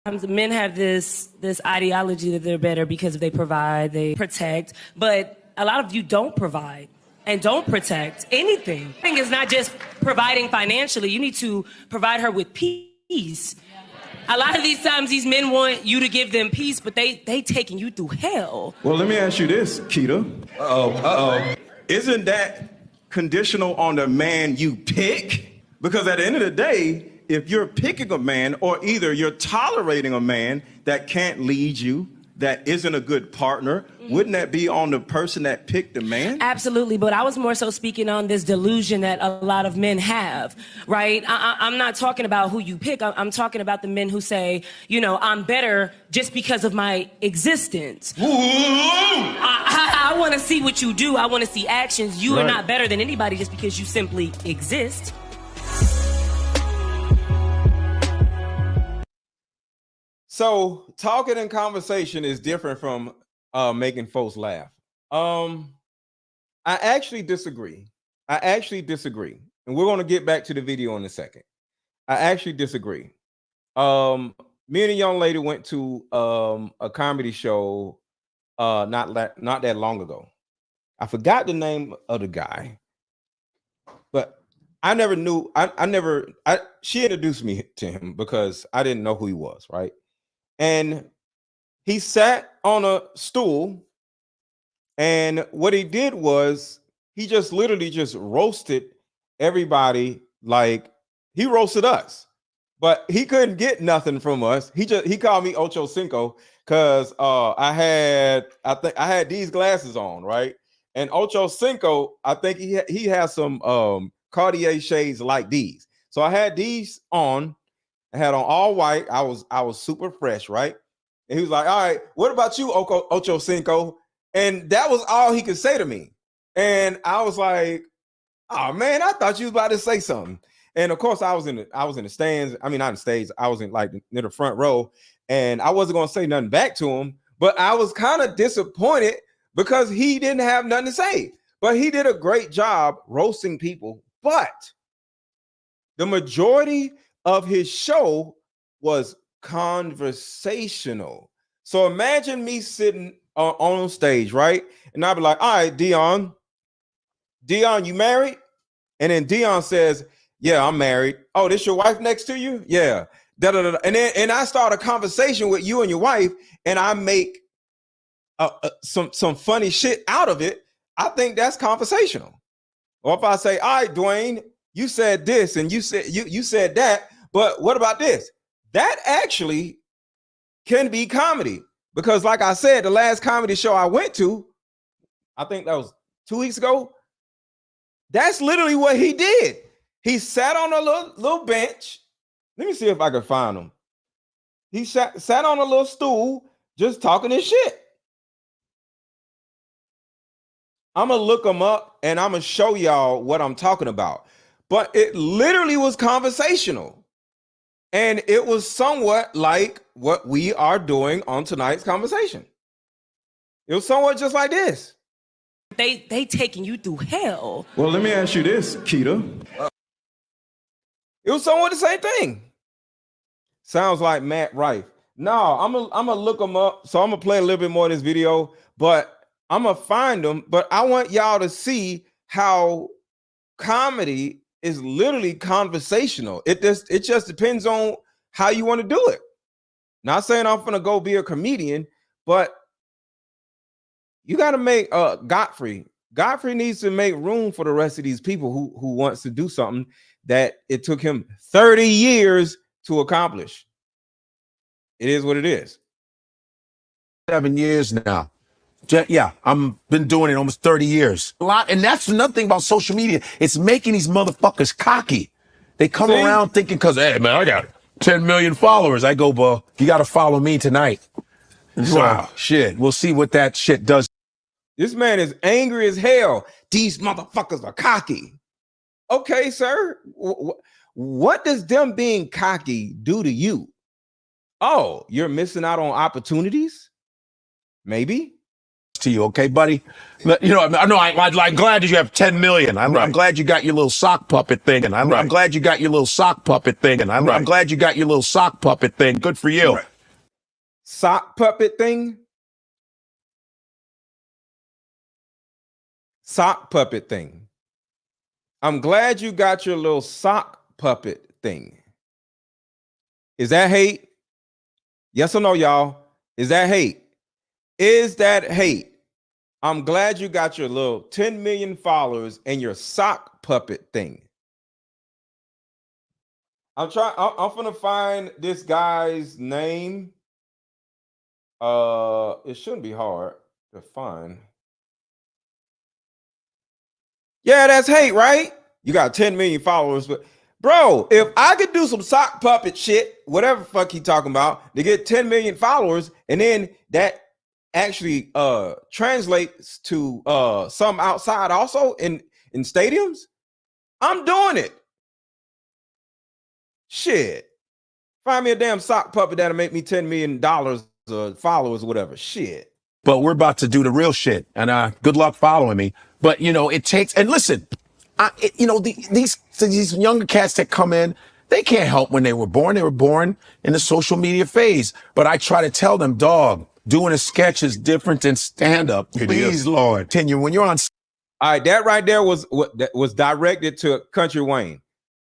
Men have this ideology that they're better because they provide, they protect, but a lot of you don't provide and don't protect anything. I think it's not just providing financially. You need to provide her with peace. A lot of these times, these men want you to give them peace, but they taking you through hell. Well, let me ask you this, Keita. Isn't that conditional on the man you pick? Because at the end of the day, if you're picking a man, or either you're tolerating a man that can't lead you, that isn't a good partner, wouldn't that be on the person that picked the man? Absolutely, but I was more so speaking on this delusion that a lot of men have, right? I'm not talking about who you pick. I'm talking about the men who say, you know, I'm better just because of my existence. I want to see what you do. I want to see actions. You are not better than anybody just because you simply exist. So talking and conversation is different from making folks laugh. I actually disagree. And we're going to get back to the video in a second. I actually disagree. Me and a young lady went to a comedy show not that long ago. I forgot the name of the guy, but I never knew. She introduced me to him because I didn't know who he was, right? And he sat on a stool, and what he did was he just literally just roasted everybody. Like, he roasted us, but he couldn't get nothing from us. He called me Ocho Cinco because I had these glasses on, right? And Ocho Cinco, I think he has some Cartier shades like these. So I had these on. I had on all white. I was super fresh, right? And he was like, all right, what about you, Ocho Cinco? And that was all he could say to me. And I was like, oh man, I thought you was about to say something. And of course, I was in the stands. I mean, not in the stage. I was in like near the front row, and I wasn't gonna say nothing back to him, but I was kind of disappointed because he didn't have nothing to say. But he did a great job roasting people. But the majority of his show was conversational. So imagine me sitting on stage, right? And I'd be like, all right, Dion, you married? And then Dion says, yeah, I'm married. Oh, this your wife next to you? Yeah. Da-da-da-da. And I start a conversation with you and your wife, and I make some funny shit out of it. I think that's conversational. Or if I say, all right, Dwayne, you said this and you said that, but what about this? That actually can be comedy, because like I said, the last comedy show I went to, I think that was 2 weeks ago. That's literally what he did. He sat on a little bench. Let me see if I can find him. He sat on a little stool just talking his shit. I'm going to look him up and I'm going to show y'all what I'm talking about. But it literally was conversational. And it was somewhat like what we are doing on tonight's conversation. It was somewhat just like this. They taking you through hell. Well, let me ask you this, Keita. It was somewhat the same thing. Sounds like Matt Rife. No, I'm gonna look him up. So I'm gonna play a little bit more of this video, but I'm gonna find them. But I want y'all to see how comedy is literally conversational. It just depends on how you want to do it. Not saying I'm gonna go be a comedian, but you got to make Godfrey. Godfrey needs to make room for the rest of these people who wants to do something that it took him 30 years to accomplish. It is what it is. 7 years now. Yeah, I'm been doing it almost 30 years. A lot, and that's another thing about social media. It's making these motherfuckers cocky. They come around thinking, because, hey, man, I got 10 million followers. I go, well, you got to follow me tonight. Wow. So, shit, we'll see what that shit does. This man is angry as hell. These motherfuckers are cocky. Okay, sir. What does them being cocky do to you? Oh, you're missing out on opportunities? Maybe. To you, okay, buddy? You know, I'm glad that you have 10 million. I'm glad you got your little sock puppet thing. And I'm glad you got your little sock puppet thing. And I'm glad you got your little sock puppet thing. Good for you. Sock puppet thing? Sock puppet thing. I'm glad you got your little sock puppet thing. Is that hate? Yes or no, y'all? Is that hate? Is that hate? I'm glad you got your little 10 million followers and your sock puppet thing. I'm gonna find this guy's name. It shouldn't be hard to find. Yeah, that's hate, right? You got 10 million followers, but bro, if I could do some sock puppet shit, whatever fuck he talking about, to get 10 million followers, and then that actually translates to some outside also in stadiums, I'm doing it. Shit. Find me a damn sock puppet that'll make me $10 million followers or whatever. Shit. But we're about to do the real shit, and good luck following me. But you know, it takes. And listen, these younger cats that come in, they can't help when they were born. They were born in the social media phase. But I try to tell them, dog, doing a sketch is different than stand up. Please, Lord, continue when you're on. All right, that right there was directed to Kountry Wayne.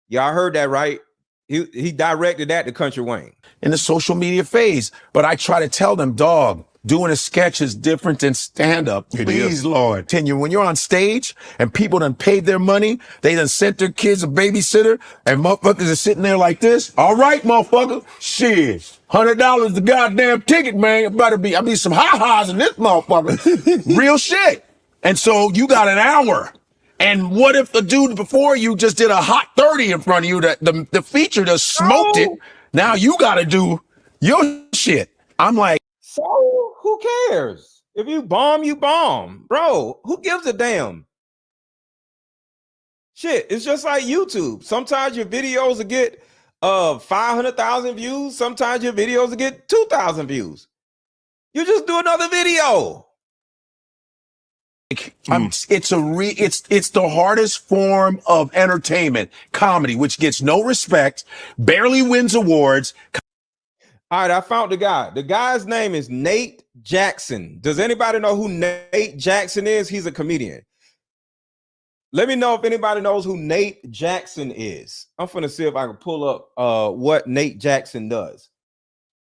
Y'all heard that, right? He directed that to Kountry Wayne in the social media phase. But I try to tell them, dog, doing a sketch is different than stand-up. Please, Lord. Continue. When you're on stage and people done paid their money, they done sent their kids a babysitter, and motherfuckers are sitting there like this. All right, motherfucker. Shit. $100 the goddamn ticket, man. I need some ha-has in this motherfucker. Real shit. And so you got an hour. And what if the dude before you just did a hot 30 in front of you, the feature just smoked it? Now you got to do your shit. I'm like, so who cares? If you bomb, you bomb. Bro, who gives a damn? Shit, it's just like YouTube. Sometimes your videos will get 500,000 views. Sometimes your videos will get 2,000 views. You just do another video. It's the hardest form of entertainment, comedy, which gets no respect, barely wins awards. All right, I found the guy. The guy's name is Nate Jackson. Does anybody know who Nate Jackson is? He's a comedian. Let me know if anybody knows who Nate Jackson is. I'm finna see if I can pull up what Nate Jackson does.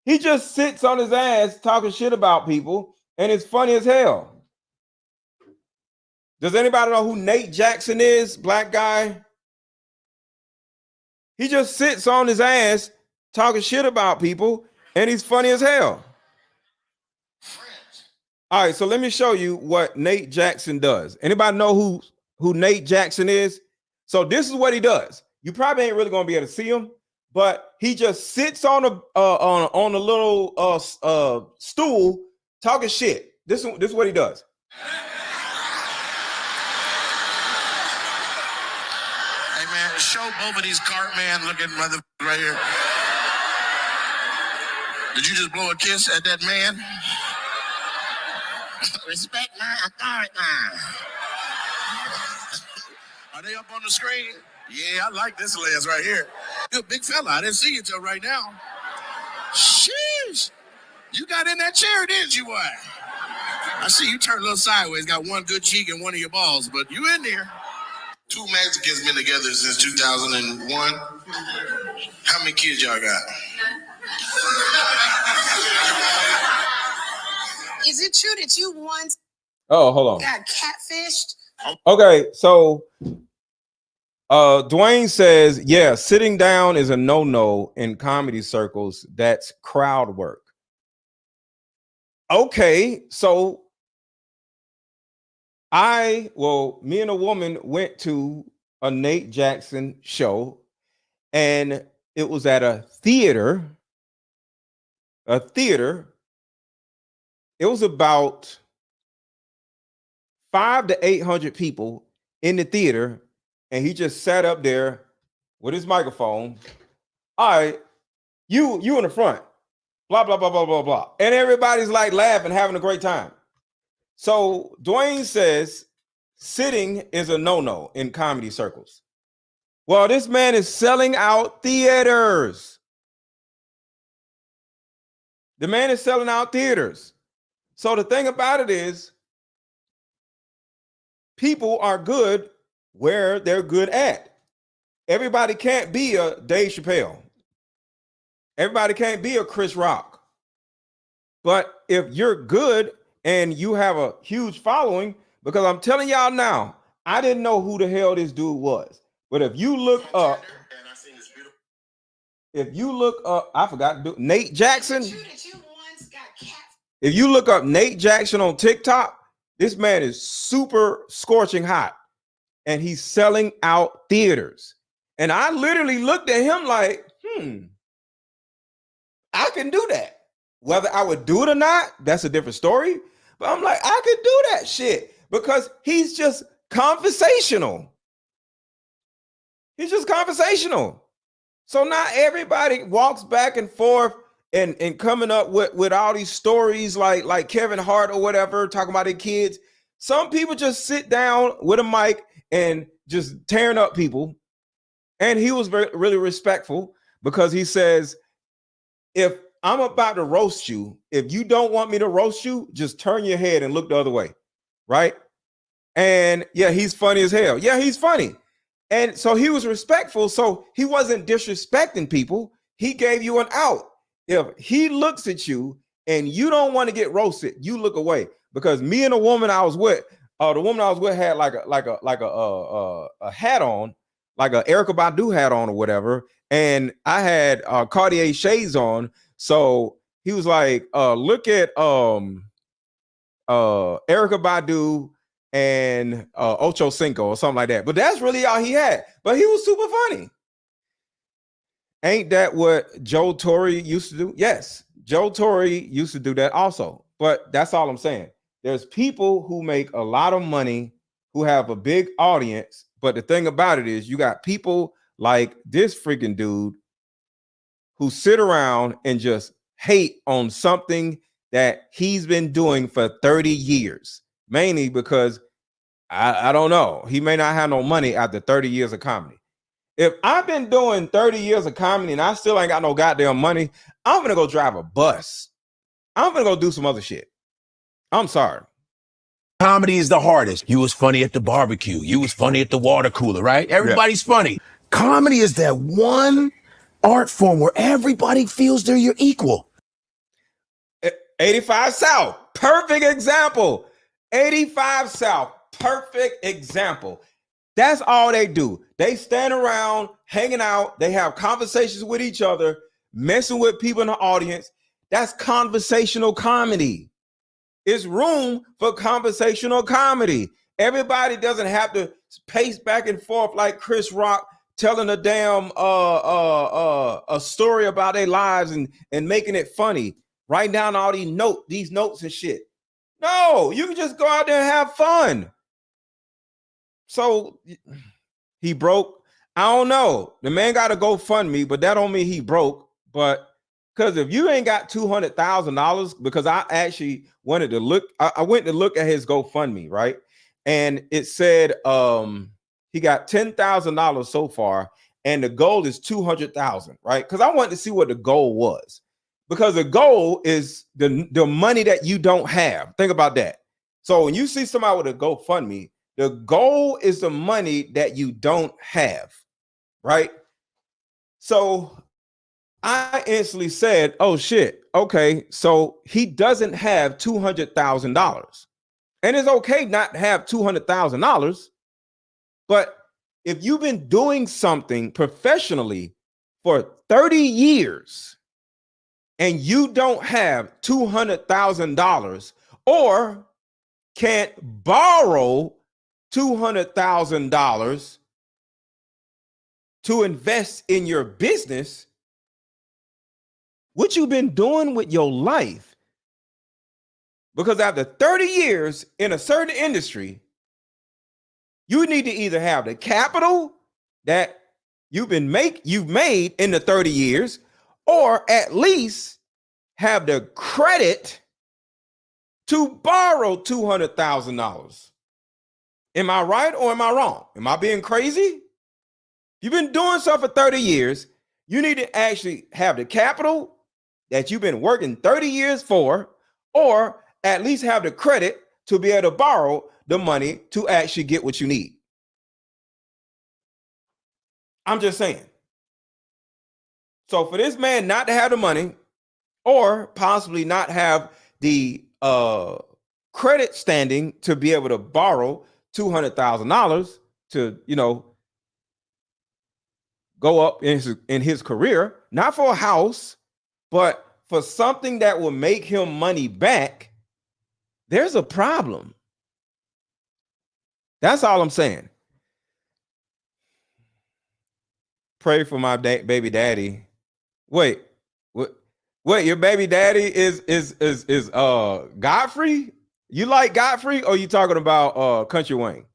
He just sits on his ass talking shit about people, and it's funny as hell. Does anybody know who Nate Jackson is? Black guy. He just sits on his ass talking shit about people, and he's funny as hell. All right, so let me show you what Nate Jackson does. Anybody know who Nate Jackson is? So this is what he does. You probably ain't really gonna be able to see him, but he just sits on a little stool talking shit. This is what he does. Hey man, show both of these Cartman looking mother right here. Did you just blow a kiss at that man? Respect my authority. Are they up on the screen? Yeah, I like this lens right here. You're a big fella. I didn't see you till right now. Sheesh. You got in that chair, didn't you, boy? I see you turned a little sideways, got one good cheek and one of your balls, but you in there. Two Mexicans been together since 2001. How many kids y'all got? Is it true that you once hold on. got catfished? Okay, so Dwayne says, yeah, sitting down is a no-no in comedy circles. That's crowd work. Okay, so me and a woman went to a Nate Jackson show, and it was at a theater. It was about 500 to 800 people in the theater, and he just sat up there with his microphone. All right, you in the front, blah, blah, blah, blah, blah, blah. And everybody's like laughing, having a great time. So Dwayne says sitting is a no-no in comedy circles. Well, this man is selling out theaters. The man is selling out theaters. So the thing about it is, people are good where they're good at. Everybody can't be a Dave Chappelle. Everybody can't be a Chris Rock. But if you're good and you have a huge following, because I'm telling y'all now, I didn't know who the hell this dude was. But if you look up, I forgot to do Nate Jackson. If you look up Nate Jackson on TikTok, this man is super scorching hot and he's selling out theaters. And I literally looked at him like, I can do that. Whether I would do it or not, that's a different story. But I'm like, I could do that shit because he's just conversational. He's just conversational. So not everybody walks back and forth and coming up with all these stories like Kevin Hart or whatever, talking about their kids. Some people just sit down with a mic and just tearing up people. And he was really respectful because he says, if I'm about to roast you, if you don't want me to roast you, just turn your head and look the other way, right? And yeah, he's funny as hell. Yeah, he's funny. And so he was respectful. So he wasn't disrespecting people. He gave you an out. If he looks at you and you don't want to get roasted, you look away. Because me and the woman I was with, had like a hat on, like a Erykah Badu hat on or whatever. And I had Cartier shades on. So he was like, look at Erykah Badu and Ocho Cinco or something like that. But that's really all he had. But he was super funny. Ain't that what Joe Torre used to do? Yes, Joe Torre used to do that also. But that's all I'm saying. There's people who make a lot of money, who have a big audience. But the thing about it is you got people like this freaking dude who sit around and just hate on something that he's been doing for 30 years, mainly because I don't know. He may not have no money after 30 years of comedy. If I've been doing 30 years of comedy and I still ain't got no goddamn money, I'm going to go drive a bus. I'm going to go do some other shit. I'm sorry. Comedy is the hardest. You was funny at the barbecue. You was funny at the water cooler, right? Everybody's funny. Comedy is that one art form where everybody feels they're your equal. 85 South, perfect example. 85 South, perfect example. That's all they do. They stand around, hanging out. They have conversations with each other, messing with people in the audience. That's conversational comedy. It's room for conversational comedy. Everybody doesn't have to pace back and forth like Chris Rock telling a damn a story about their lives and making it funny. Writing down all these notes and shit. No, you can just go out there and have fun. So he broke. I don't know. The man got to GoFundMe, but that don't mean he broke. But because if you ain't got $200,000, because I actually wanted to look, I went to look at his GoFundMe, right? And it said he got $10,000 so far, and the goal is $200,000, right? Because I wanted to see what the goal was. Because the goal is the money that you don't have. Think about that. So when you see somebody with a GoFundMe, the goal is the money that you don't have, right? So I instantly said, oh shit, okay, so he doesn't have $200,000. And it's okay not to have $200,000, but if you've been doing something professionally for 30 years and you don't have $200,000 or can't borrow $200,000 to invest in your business, what you been doing with your life? Because after 30 years in a certain industry, you need to either have the capital that you've made in the 30 years, or at least have the credit to borrow $200,000. Am I right or am I wrong? Am I being crazy? You've been doing stuff for 30 years. You need to actually have the capital that you've been working 30 years for, or at least have the credit to be able to borrow the money to actually get what you need. I'm just saying. So for this man not to have the money, or possibly not have the credit standing to be able to borrow $200,000 to, go up in his career, not for a house, but for something that will make him money back, there's a problem. That's all I'm saying. Pray for my baby daddy. Wait, your baby daddy is Godfrey? You like Godfrey, or you talking about Kountry Wayne?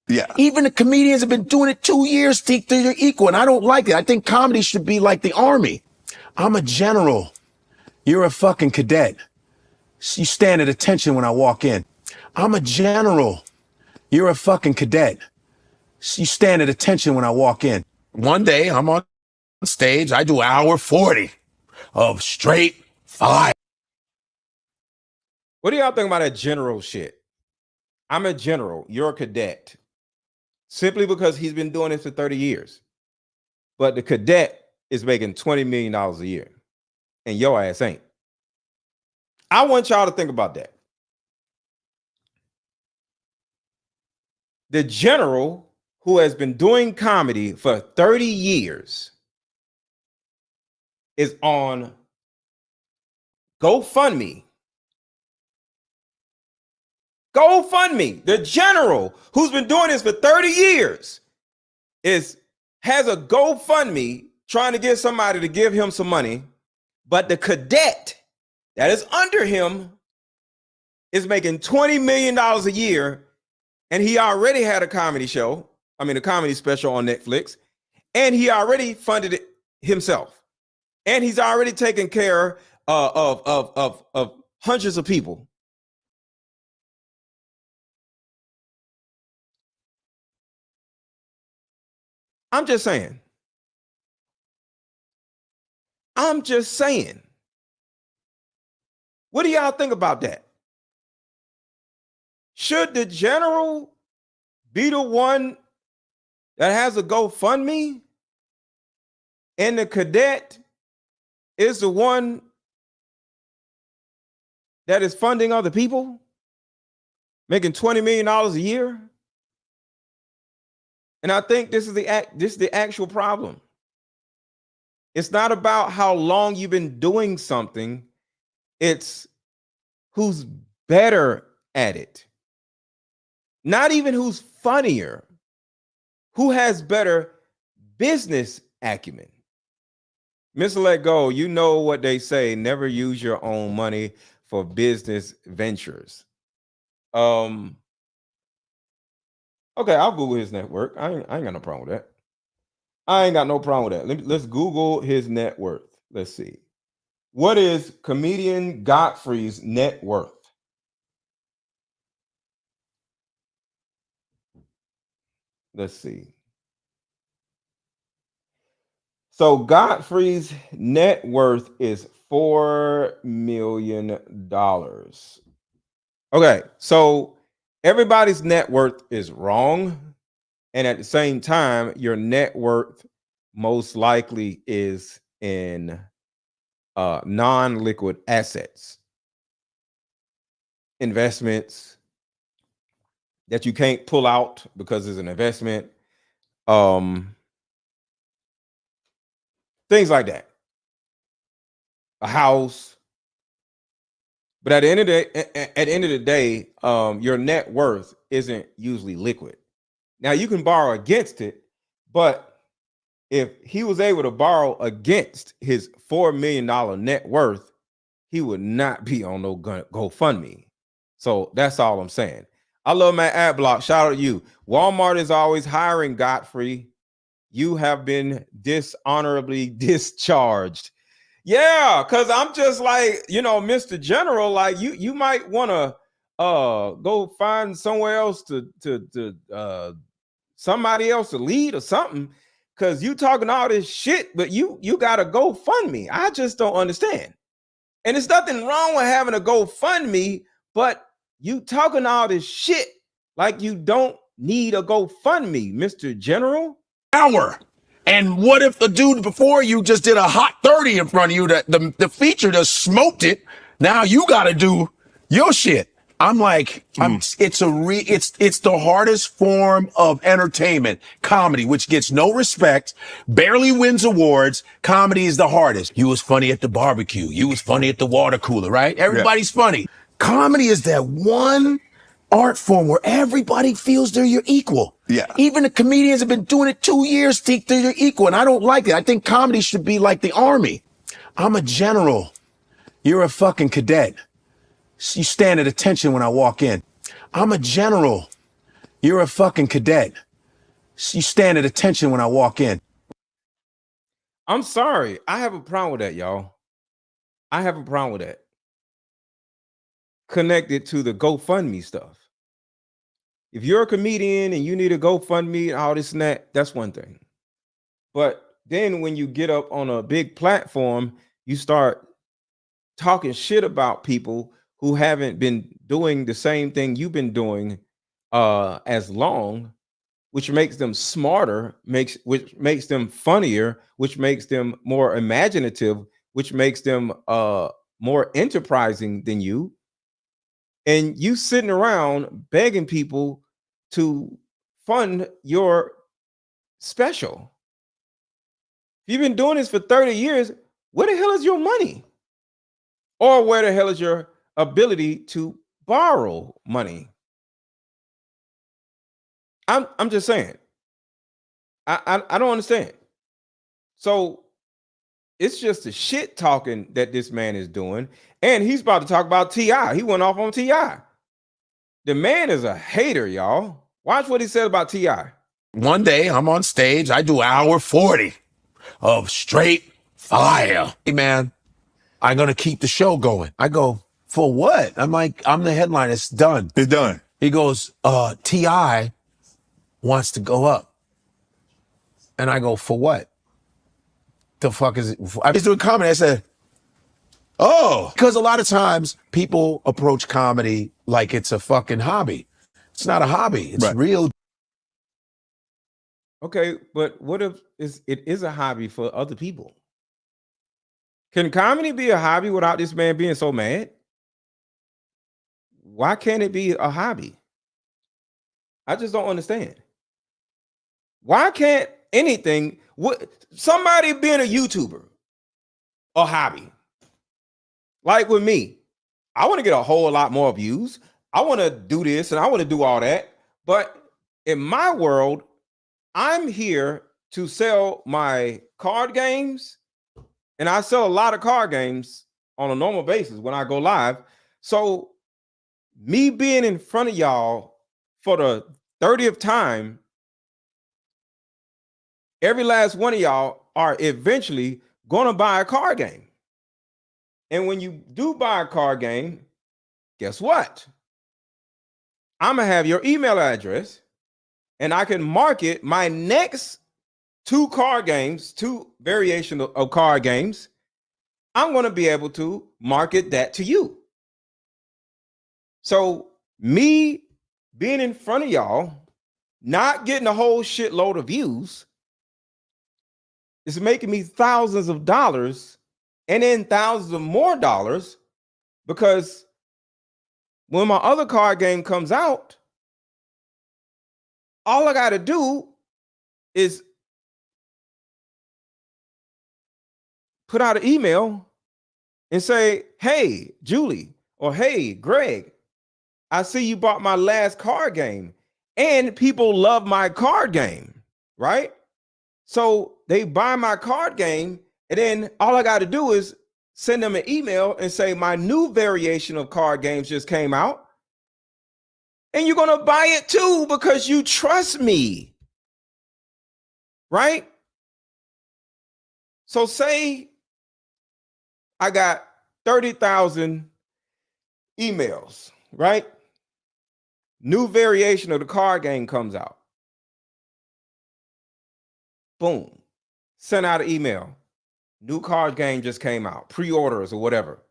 Yeah. Even the comedians have been doing it 2 years to their equal, and I don't like it. I think comedy should be like the army. I'm a general. You're a fucking cadet. You stand at attention when I walk in. I'm a general. You're a fucking cadet. You stand at attention when I walk in. One day I'm on stage, I do hour 40 of straight fire. What do y'all think about that general shit? I'm a general, you're a cadet. Simply because he's been doing this for 30 years. But the cadet is making $20 million a year. And your ass ain't. I want y'all to think about that. The general who has been doing comedy for 30 years is on GoFundMe. GoFundMe. The general who's been doing this for 30 years has a GoFundMe trying to get somebody to give him some money, but the cadet that is under him is making $20 million a year, and he already had a comedy show, a comedy special on Netflix, and he already funded it himself, and he's already taken care of hundreds of people. I'm just saying. What do y'all think about that? Should the general be the one that has a GoFundMe and the cadet is the one that is funding other people, making $20 million a year? And I think this is the actual problem. It's not about how long you've been doing something. It's who's better at it. Not even who's funnier. Who has better business acumen. Mr. Let Go, you know what they say, never use your own money for business ventures. Okay, I'll Google his network. I ain't got no problem with that. I ain't got no problem with that. Let's Google his net worth. Let's see. What is comedian Godfrey's net worth? Let's see. So Godfrey's net worth is $4 million. Okay, so everybody's net worth is wrong. And at the same time, your net worth most likely is in non-liquid assets, investments that you can't pull out because it's an investment, things like that, a house. But at the end of the day, your net worth isn't usually liquid. Now you can borrow against it, but if he was able to borrow against his $4 million net worth, he would not be on no GoFundMe. So that's all I'm saying. I love my ad block. Shout out to you. Walmart is always hiring, Godfrey. You have been dishonorably discharged. Yeah, because I'm just like, Mr. General, like you might want to go find somewhere else to somebody else to lead or something, because you talking all this shit, but you got to GoFundMe. I just don't understand. And there's nothing wrong with having a GoFundMe, but you talking all this shit like you don't need a GoFundMe, Mr. General. Hour. And what if the dude before you just did a hot 30 in front of you, that the feature just smoked it? Now you got to do your shit. I'm like, it's the hardest form of entertainment, comedy, which gets no respect, barely wins awards. Comedy is the hardest. You was funny at the barbecue. You was funny at the water cooler, right? Everybody's funny. Comedy is that one art form where everybody feels they're your equal. Yeah. Even the comedians have been doing it 2 years, think they're your equal, and I don't like it. I think comedy should be like the army. I'm a general. You're a fucking cadet. You stand at attention when I walk in. I'm a general. You're a fucking cadet. You stand at attention when I walk in. I'm sorry. I have a problem with that, y'all. I have a problem with that. Connected to the GoFundMe stuff. If you're a comedian and you need a GoFundMe and all this and that, that's one thing. But then when you get up on a big platform, you start talking shit about people who haven't been doing the same thing you've been doing as long, which makes them smarter, which makes them funnier, which makes them more imaginative, which makes them more enterprising than you. And you sitting around begging people to fund your special. If you've been doing this for 30 years, where the hell is your money? Or where the hell is your ability to borrow money? I'm just saying. I don't understand. So it's just the shit talking that this man is doing. And he's about to talk about T.I. He went off on T.I. The man is a hater, y'all. Watch what he said about T.I. One day I'm on stage. I do hour 40 of straight fire. Hey, man, I'm going to keep the show going. I go, for what? I'm like, I'm the headline. It's done. It's done. He goes, T.I. wants to go up. And I go, for what? The fuck is it? I was doing comedy. I said, oh, because a lot of times people approach comedy like it's a fucking hobby. It's not a hobby. It's real. Okay, but what if it is a hobby for other people? Can comedy be a hobby without this man being so mad? Why can't it be a hobby? I just don't understand. Why can't anything, somebody being a YouTuber, a hobby? Like with me, I want to get a whole lot more views. I want to do this and I want to do all that. But in my world, I'm here to sell my card games. And I sell a lot of card games on a normal basis when I go live. So me being in front of y'all for the 30th time, every last one of y'all are eventually going to buy a card game. And when you do buy a card game, guess what? I'm going to have your email address and I can market my next two variations of card games. I'm going to be able to market that to you. So me being in front of y'all, not getting a whole shitload of views, is making me thousands of dollars and then thousands of more dollars, because when my other card game comes out, all I got to do is put out an email and say, hey, Julie, or hey, Greg, I see you bought my last card game, and people love my card game, right? So they buy my card game, and then all I got to do is send them an email and say, my new variation of card games just came out, and you're going to buy it too because you trust me, right? So say I got 30,000 emails, right? New variation of the card game comes out. Boom. Send out an email. New card game just came out. Pre-orders or whatever.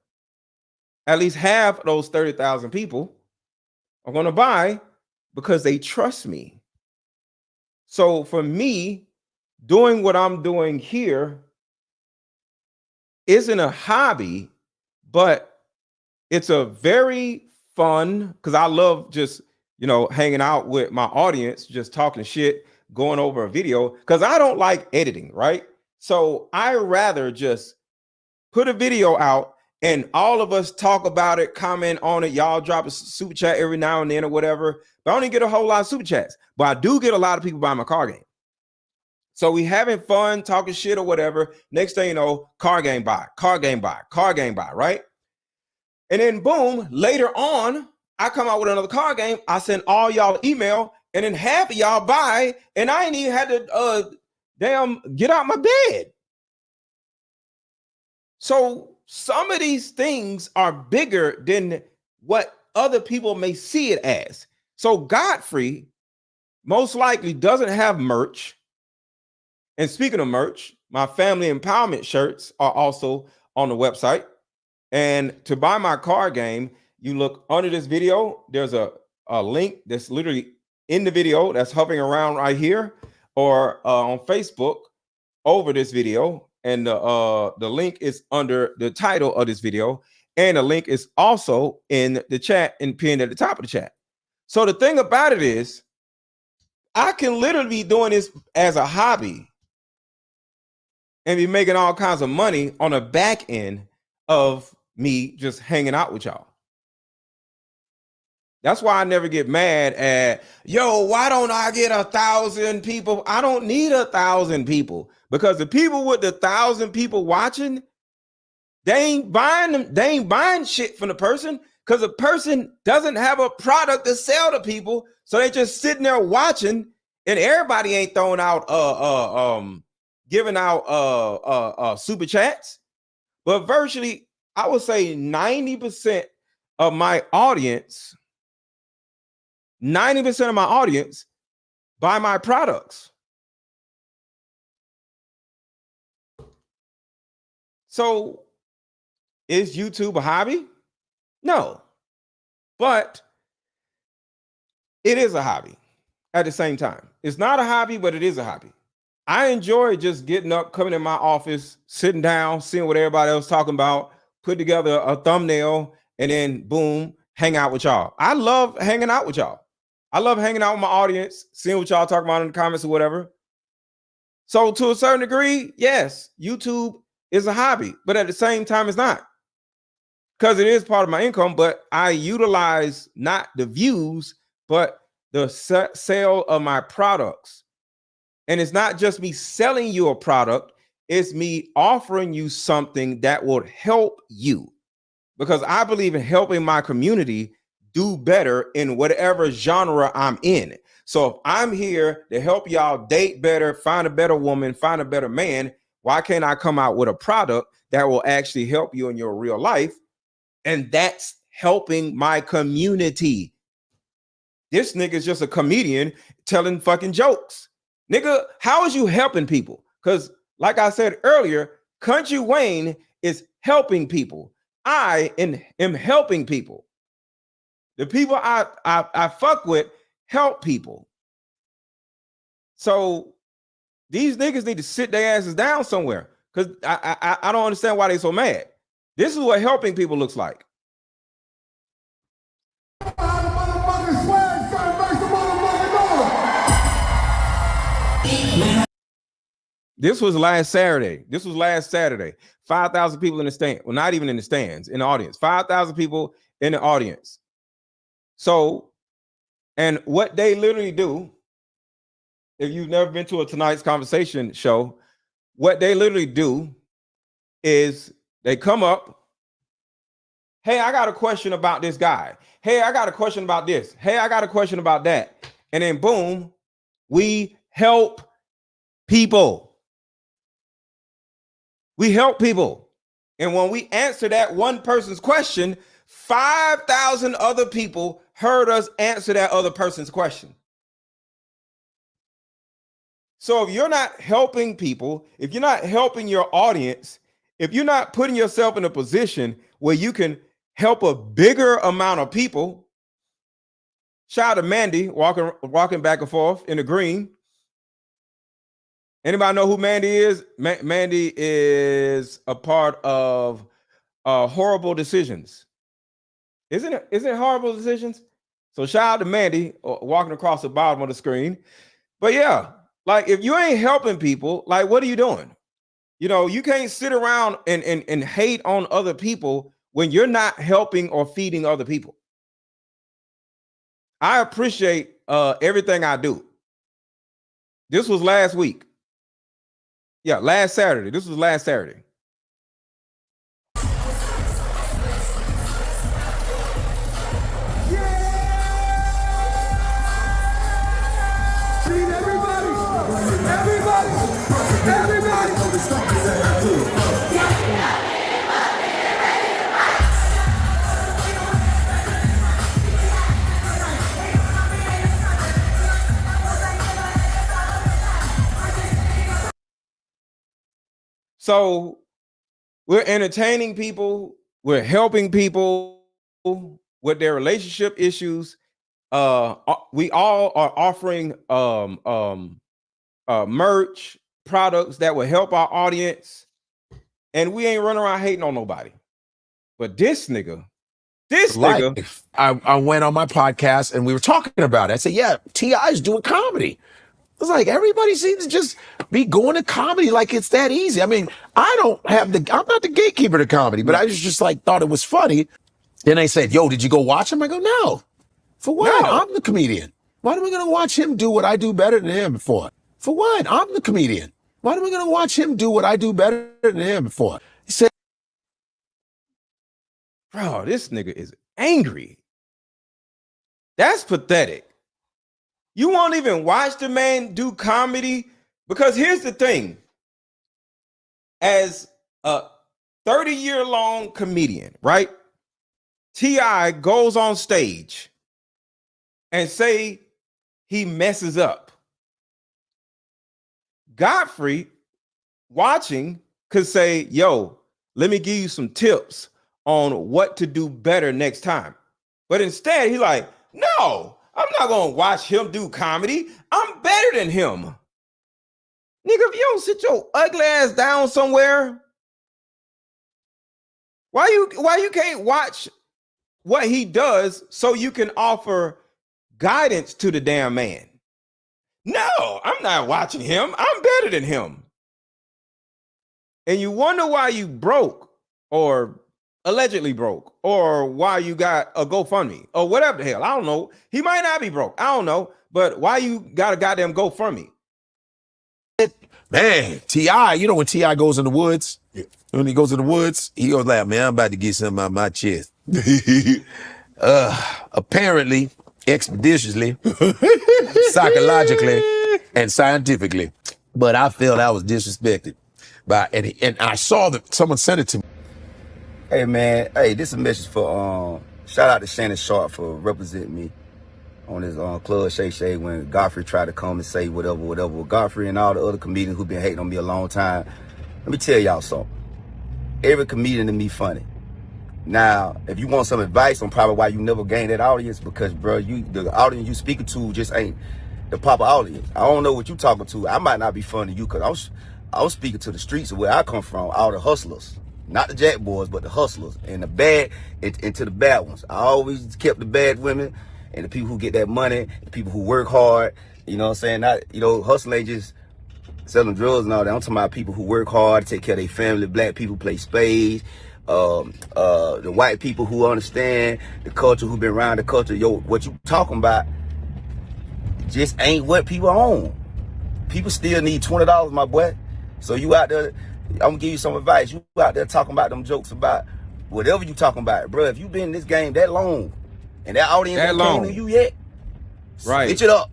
At least half of those 30,000 people are going to buy because they trust me. So for me, doing what I'm doing here isn't a hobby, but it's a very fun because I love just, hanging out with my audience, just talking shit, going over a video because I don't like editing, right? So I rather just put a video out and all of us talk about it, comment on it. Y'all drop a super chat every now and then or whatever. But I don't get a whole lot of super chats, but I do get a lot of people buying my car game. So we having fun, talking shit or whatever. Next thing you know, car game buy, right? And then boom, later on, I come out with another car game. I send all y'all email, and then half of y'all buy, and I ain't even had to get out my bed. So some of these things are bigger than what other people may see it as. So Godfrey most likely doesn't have merch. And speaking of merch, my family empowerment shirts are also on the website. And to buy my card game, you look under this video, there's a link that's literally in the video that's hovering around right here, or on Facebook over this video. And the link is under the title of this video. And the link is also in the chat and pinned at the top of the chat. So the thing about it is, I can literally be doing this as a hobby and be making all kinds of money on the back end of me just hanging out with y'all. That's why I never get mad at, why don't I get 1,000 people? I don't need 1,000 people, because the people with the 1,000 people watching, they ain't buying shit from the person, because the person doesn't have a product to sell to people. So they just sitting there watching, and everybody ain't throwing out giving out super chats. But virtually, I would say 90% of my audience, 90% of my audience buy my products. So is YouTube a hobby? No, but it is a hobby at the same time. It's not a hobby, but it is a hobby. I enjoy just getting up, coming in my office, sitting down, seeing what everybody else talking about, put together a thumbnail, and then boom, hang out with y'all. I love hanging out with y'all. I love hanging out with my audience, seeing what y'all talking about in the comments or whatever. So to a certain degree, yes, YouTube is a hobby, but at the same time, it's not. Because it is part of my income, but I utilize not the views, but the sale of my products. And it's not just me selling you a product, it's me offering you something that will help you. Because I believe in helping my community do better in whatever genre I'm in. So if I'm here to help y'all date better, find a better woman, find a better man, why can't I come out with a product that will actually help you in your real life? And that's helping my community. This nigga is just a comedian telling fucking jokes. Nigga, how is you helping people? Because like I said earlier, Kountry Wayne is helping people. I am helping people. The people I fuck with help people. So these niggas need to sit their asses down somewhere, because I don't understand why they so mad. This is what helping people looks like. This was last Saturday. 5,000 people in the stand. Well, not even in the stands, in the audience. 5,000 people in the audience. So, and what they literally do, if you've never been to a Tonight's Conversation show, what they literally do is they come up, hey, I got a question about this guy. Hey, I got a question about this. Hey, I got a question about that. And then boom, we help people. We help people. And when we answer that one person's question, 5,000 other people heard us answer that other person's question. So if you're not helping people, if you're not helping your audience, if you're not putting yourself in a position where you can help a bigger amount of people, shout out to Mandy walking back and forth in the green. Anybody know who Mandy is? Mandy is a part of Horrible Decisions. Isn't it horrible decisions? So shout out to Mandy walking across the bottom of the screen. But yeah, like if you ain't helping people, like what are you doing? You know, you can't sit around and hate on other people when you're not helping or feeding other people. I appreciate everything I do. This was last week. Yeah, last Saturday. This was last Saturday. So we're entertaining people, we're helping people with their relationship issues. We all are offering merch, products that will help our audience, and we ain't running around hating on nobody. But this nigga, I went on my podcast and we were talking about it. I said, yeah, T.I.'s doing comedy. It's like everybody seems to just be going to comedy like it's that easy. I mean, I'm not the gatekeeper to comedy, but I just like thought it was funny. Then they said, yo, did you go watch him? I go, no. For what? No. I'm the comedian. Why am I going to watch him do what I do better than him for? For what? I'm the comedian. Why am I going to watch him do what I do better than him for? He said, bro, this nigga is angry. That's pathetic. You won't even watch the man do comedy? Because here's the thing. As a 30-year-long comedian, right? T.I. goes on stage and say he messes up. Godfrey, watching, could say, yo, let me give you some tips on what to do better next time. But instead, he's like, no, I'm not gonna watch him do comedy. I'm better than him. Nigga, if you don't sit your ugly ass down somewhere, why you can't watch what he does so you can offer guidance to the damn man? No, I'm not watching him. I'm better than him. And you wonder why you broke or allegedly broke, or why you got a GoFundMe or whatever the hell. I don't know. He might not be broke. I don't know. But why you got a goddamn GoFundMe? Man, T.I., you know when T.I. goes in the woods? Yeah. When he goes in the woods, he goes like, man, I'm about to get something out of my chest. Apparently, expeditiously, psychologically, and scientifically. But I felt I was disrespected. And I saw that someone sent it to me. Hey man, this is a message for shout out to Shannon Sharp for representing me on his club Shay Shay when Godfrey tried to come and say whatever. Godfrey and all the other comedians who've been hating on me a long time. Let me tell y'all something. Every comedian to me funny. Now, if you want some advice on probably why you never gained that audience, because bro, the audience you speaking to just ain't the proper audience. I don't know what you talking to. I might not be funny to you because I was speaking to the streets of where I come from, all the hustlers. Not the jack boys, but the hustlers and the bad and to the bad ones. I always kept the bad women and the people who get that money, the people who work hard. You know what I'm saying? Not, hustling ain't just selling drugs and all that. I'm talking about people who work hard, take care of their family. Black people play spades. The white people who understand the culture, who been around the culture. Yo, what you talking about just ain't what people own. People still need $20, my boy. So you out there, I'm gonna give you some advice. You out there talking about them jokes about whatever you talking about, bro. If you been in this game that long and that audience ain't came to you yet, right? Switch it up.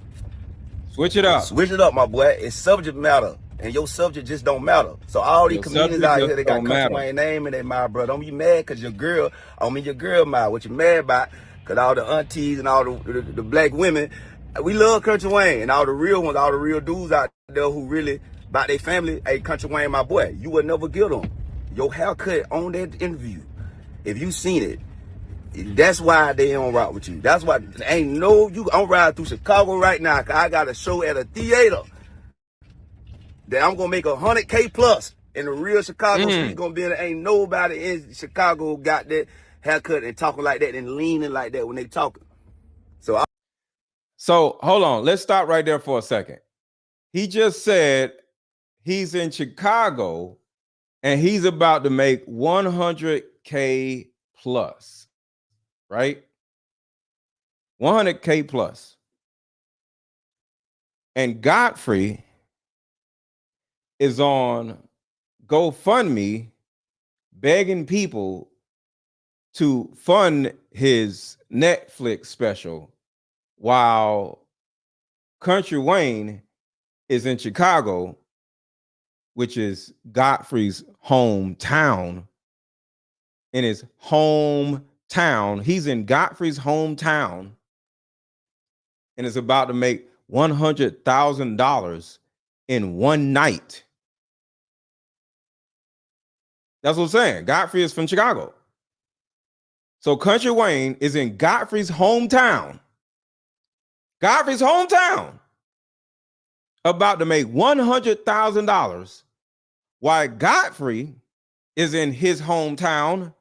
Switch it up. Switch it up, my boy. It's subject matter, and your subject just don't matter. So all these comedians out here, they got Kountry Wayne name in their mouth, bro. Don't be mad because your girl mouth. What you mad about? Because all the aunties and all the black women, we love Kountry Wayne, and all the real ones, all the real dudes out there who really about their family. Hey, Kountry Wayne, my boy, you would never get them. Your haircut on that interview, if you seen it, that's why they don't rock with you. That's why I'm riding through Chicago right now. Cause I got a show at a theater that I'm gonna make $100K plus in the real Chicago street. Gonna be in. Ain't nobody in Chicago got that haircut and talking like that and leaning like that when they talking. So hold on. Let's stop right there for a second. He just said he's in Chicago and he's about to make 100K plus, right? 100K plus. And Godfrey is on GoFundMe begging people to fund his Netflix special while Kountry Wayne is in Chicago, which is Godfrey's hometown. In his hometown, he's in Godfrey's hometown and is about to make $100,000 in one night. That's what I'm saying. Godfrey is from Chicago. So Kountry Wayne is in Godfrey's hometown. Godfrey's hometown. About to make $100,000 while Godfrey is in his hometown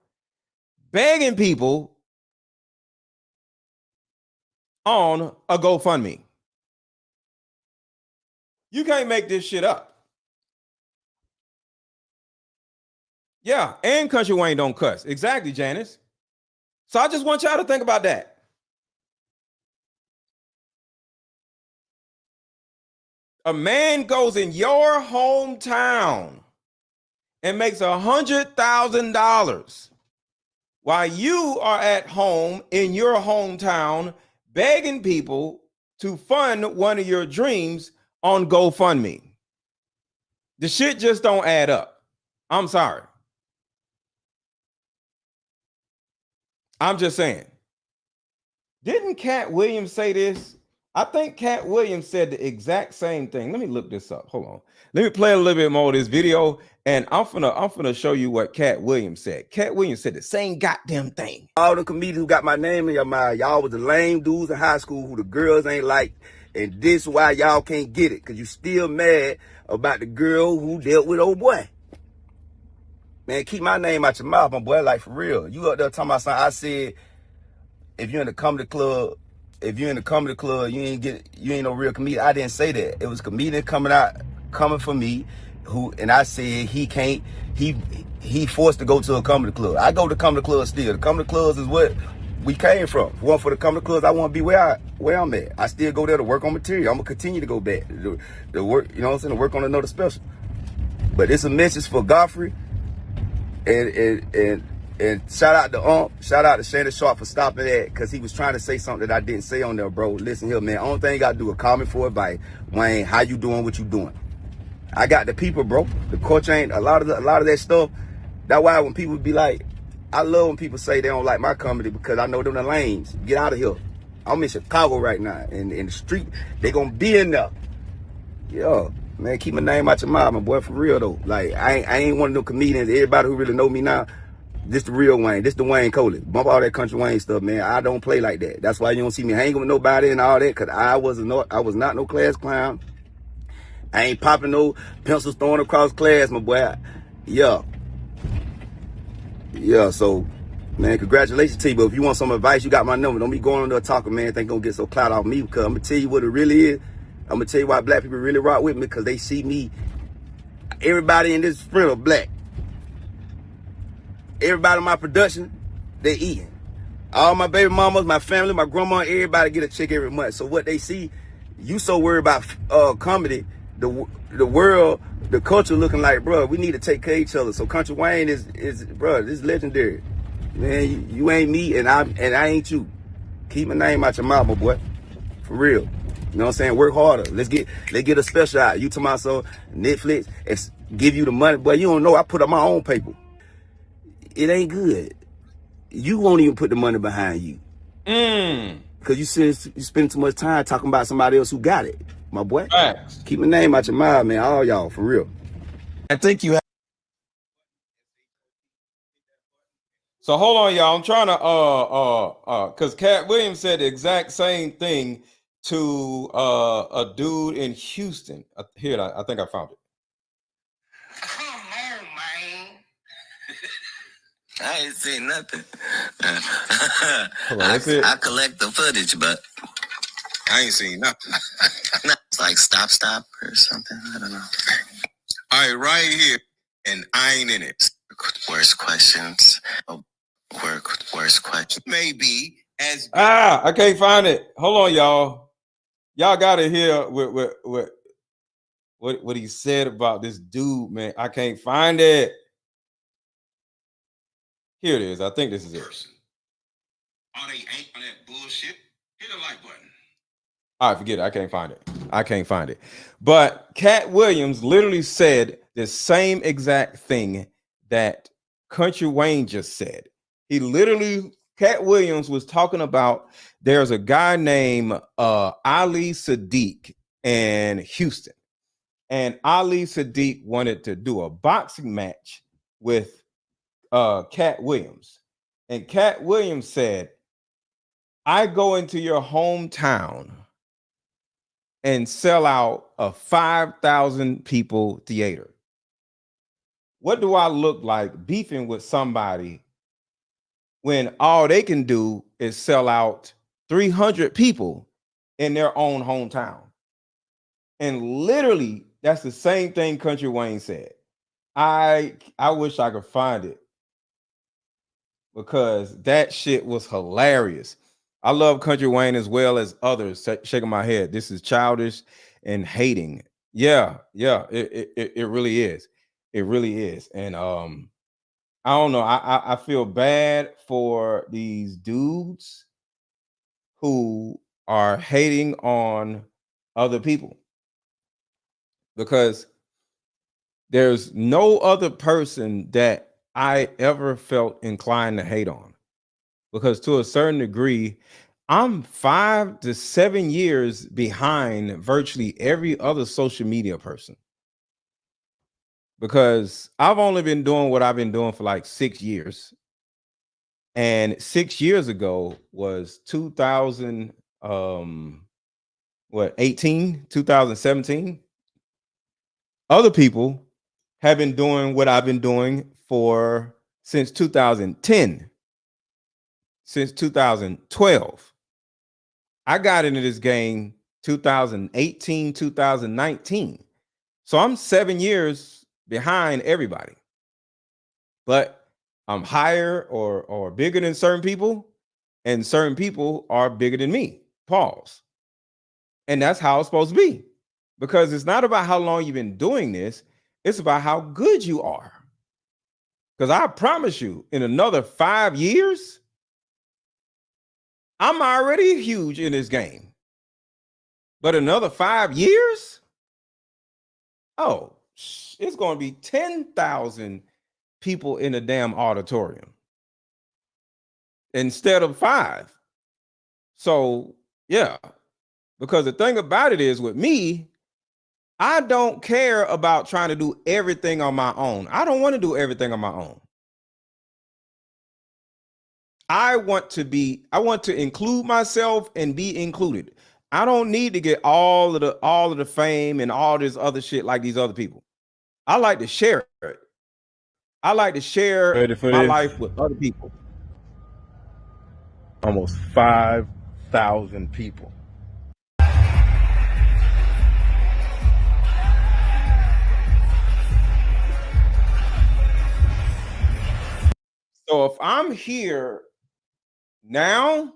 begging people on a GoFundMe. You can't make this shit up. Yeah, and Kountry Wayne don't cuss. Exactly, Janice. So I just want y'all to think about that. A man goes in your hometown and makes $100,000 while you are at home in your hometown begging people to fund one of your dreams on GoFundMe. The shit just don't add up. I'm sorry. I'm just saying. Didn't Cat Williams say this? I think Cat Williams said the exact same thing. Let me look this up. Hold on. Let me play a little bit more of this video, and I'm finna show you what Cat Williams said. Cat Williams said the same goddamn thing. All the comedians who got my name in your mind, y'all was the lame dudes in high school who the girls ain't like, and this why y'all can't get it, because you still mad about the girl who dealt with old boy. Man, keep my name out your mouth, my boy, like for real. You up there talking about something. I said, if you're in the comedy club, you ain't no real comedian. I didn't say that. It was comedian coming for me, and I said he forced to go to a comedy club. I go to comedy clubs still. The comedy clubs is what we came from. If it wasn't for the comedy clubs, I want to be where I'm at. I still go there to work on material. I'm gonna continue to go back to work, you know what I'm saying, to work on another special. But it's a message for Godfrey. And shout out to Shay Shay for stopping that, because he was trying to say something that I didn't say on there, bro. Listen here, man. Only thing you got to do is call me for advice. Wayne, how you doing? What you doing? I got the people, bro. The coach ain't a lot of that stuff. That's why when people be like, I love when people say they don't like my comedy, because I know them the lanes. Get out of here. I'm in Chicago right now, and in the street, they gonna be in there. Yeah. Man, keep my name out your mouth, my boy, for real, though. Like, I ain't one of them comedians. Everybody who really know me now, this the real Wayne. This the Wayne Coley. Bump all that Kountry Wayne stuff, man. I don't play like that. That's why you don't see me hanging with nobody and all that, because I was not no class clown. I ain't popping no pencils thrown across class, my boy. Yeah, so, man, congratulations to you. But if you want some advice, you got my number. Don't be going on there talking, man. Think gonna get so clout off me, because I'm gonna tell you what it really is. I'm gonna tell you why black people really rock with me, because they see me. Everybody in this sprint are black. Everybody in my production, they eating. All my baby mamas, my family, my grandma, everybody get a check every month. So what they see, you so worried about comedy, the world, the culture looking like, bro, we need to take care of each other. So Kountry Wayne is bro, this is legendary. Man, you ain't me and I ain't you. Keep my name out your mouth, my boy. For real. You know what I'm saying? Work harder. Let's get a special out. You to myself, Netflix, give you the money. Boy, you don't know. I put up my own paper. It ain't good. You won't even put the money behind you. Because you spend too much time talking about somebody else who got it, my boy. Facts. Keep my name out your mouth, man. All y'all, for real. I think you have. So hold on, y'all. I'm trying to because Cat Williams said the exact same thing to a dude in Houston. Here, I think I found it. Come on, man. I ain't seen nothing. I collect the footage, but I ain't seen nothing. It's like stop or something. I don't know. All right, right here, and I ain't in it. Worst questions. Worst question. Maybe as I can't find it. Hold on, y'all. Y'all gotta hear what he said about this dude, man. I can't find it. Here it is. I think this is it. All they ain't on that bullshit. Hit the like button. All right, forget it. I can't find it. But Cat Williams literally said the same exact thing that Kountry Wayne just said. Cat Williams was talking about there's a guy named Ali Sadiq in Houston. And Ali Sadiq wanted to do a boxing match with Cat Williams. And Cat Williams said, I go into your hometown and sell out a 5,000 people theater. What do I look like beefing with somebody when all they can do is sell out 300 people in their own hometown? And literally, that's the same thing Kountry Wayne said. I wish I could find it because that shit was hilarious. I love Kountry Wayne as well as others. Shaking my head. This is childish and hating. Yeah, it really is. It really is. And I don't know. I feel bad for these dudes who are hating on other people because there's no other person that I ever felt inclined to hate on, because to a certain degree, I'm 5 to 7 years behind virtually every other social media person, because I've only been doing what I've been doing for like 6 years. And 6 years ago was 2017. Other people have been doing what I've been doing since 2010, since 2012. I got into this game 2018, 2019. So I'm 7 years behind everybody. But I'm higher or bigger than certain people, and certain people are bigger than me. Pause. And that's how it's supposed to be. Because it's not about how long you've been doing this, it's about how good you are. Because I promise you, in another 5 years, I'm already huge in this game. But another 5 years, it's going to be 10,000 people in a damn auditorium instead of 5. So, yeah. Because the thing about it is, with me, I don't care about trying to do everything on my own. I don't want to do everything on my own. I want to include myself and be included. I don't need to get all of the fame and all this other shit like these other people. I like to share it. I like to share my life with other people. Almost 5,000 people. So if I'm here now,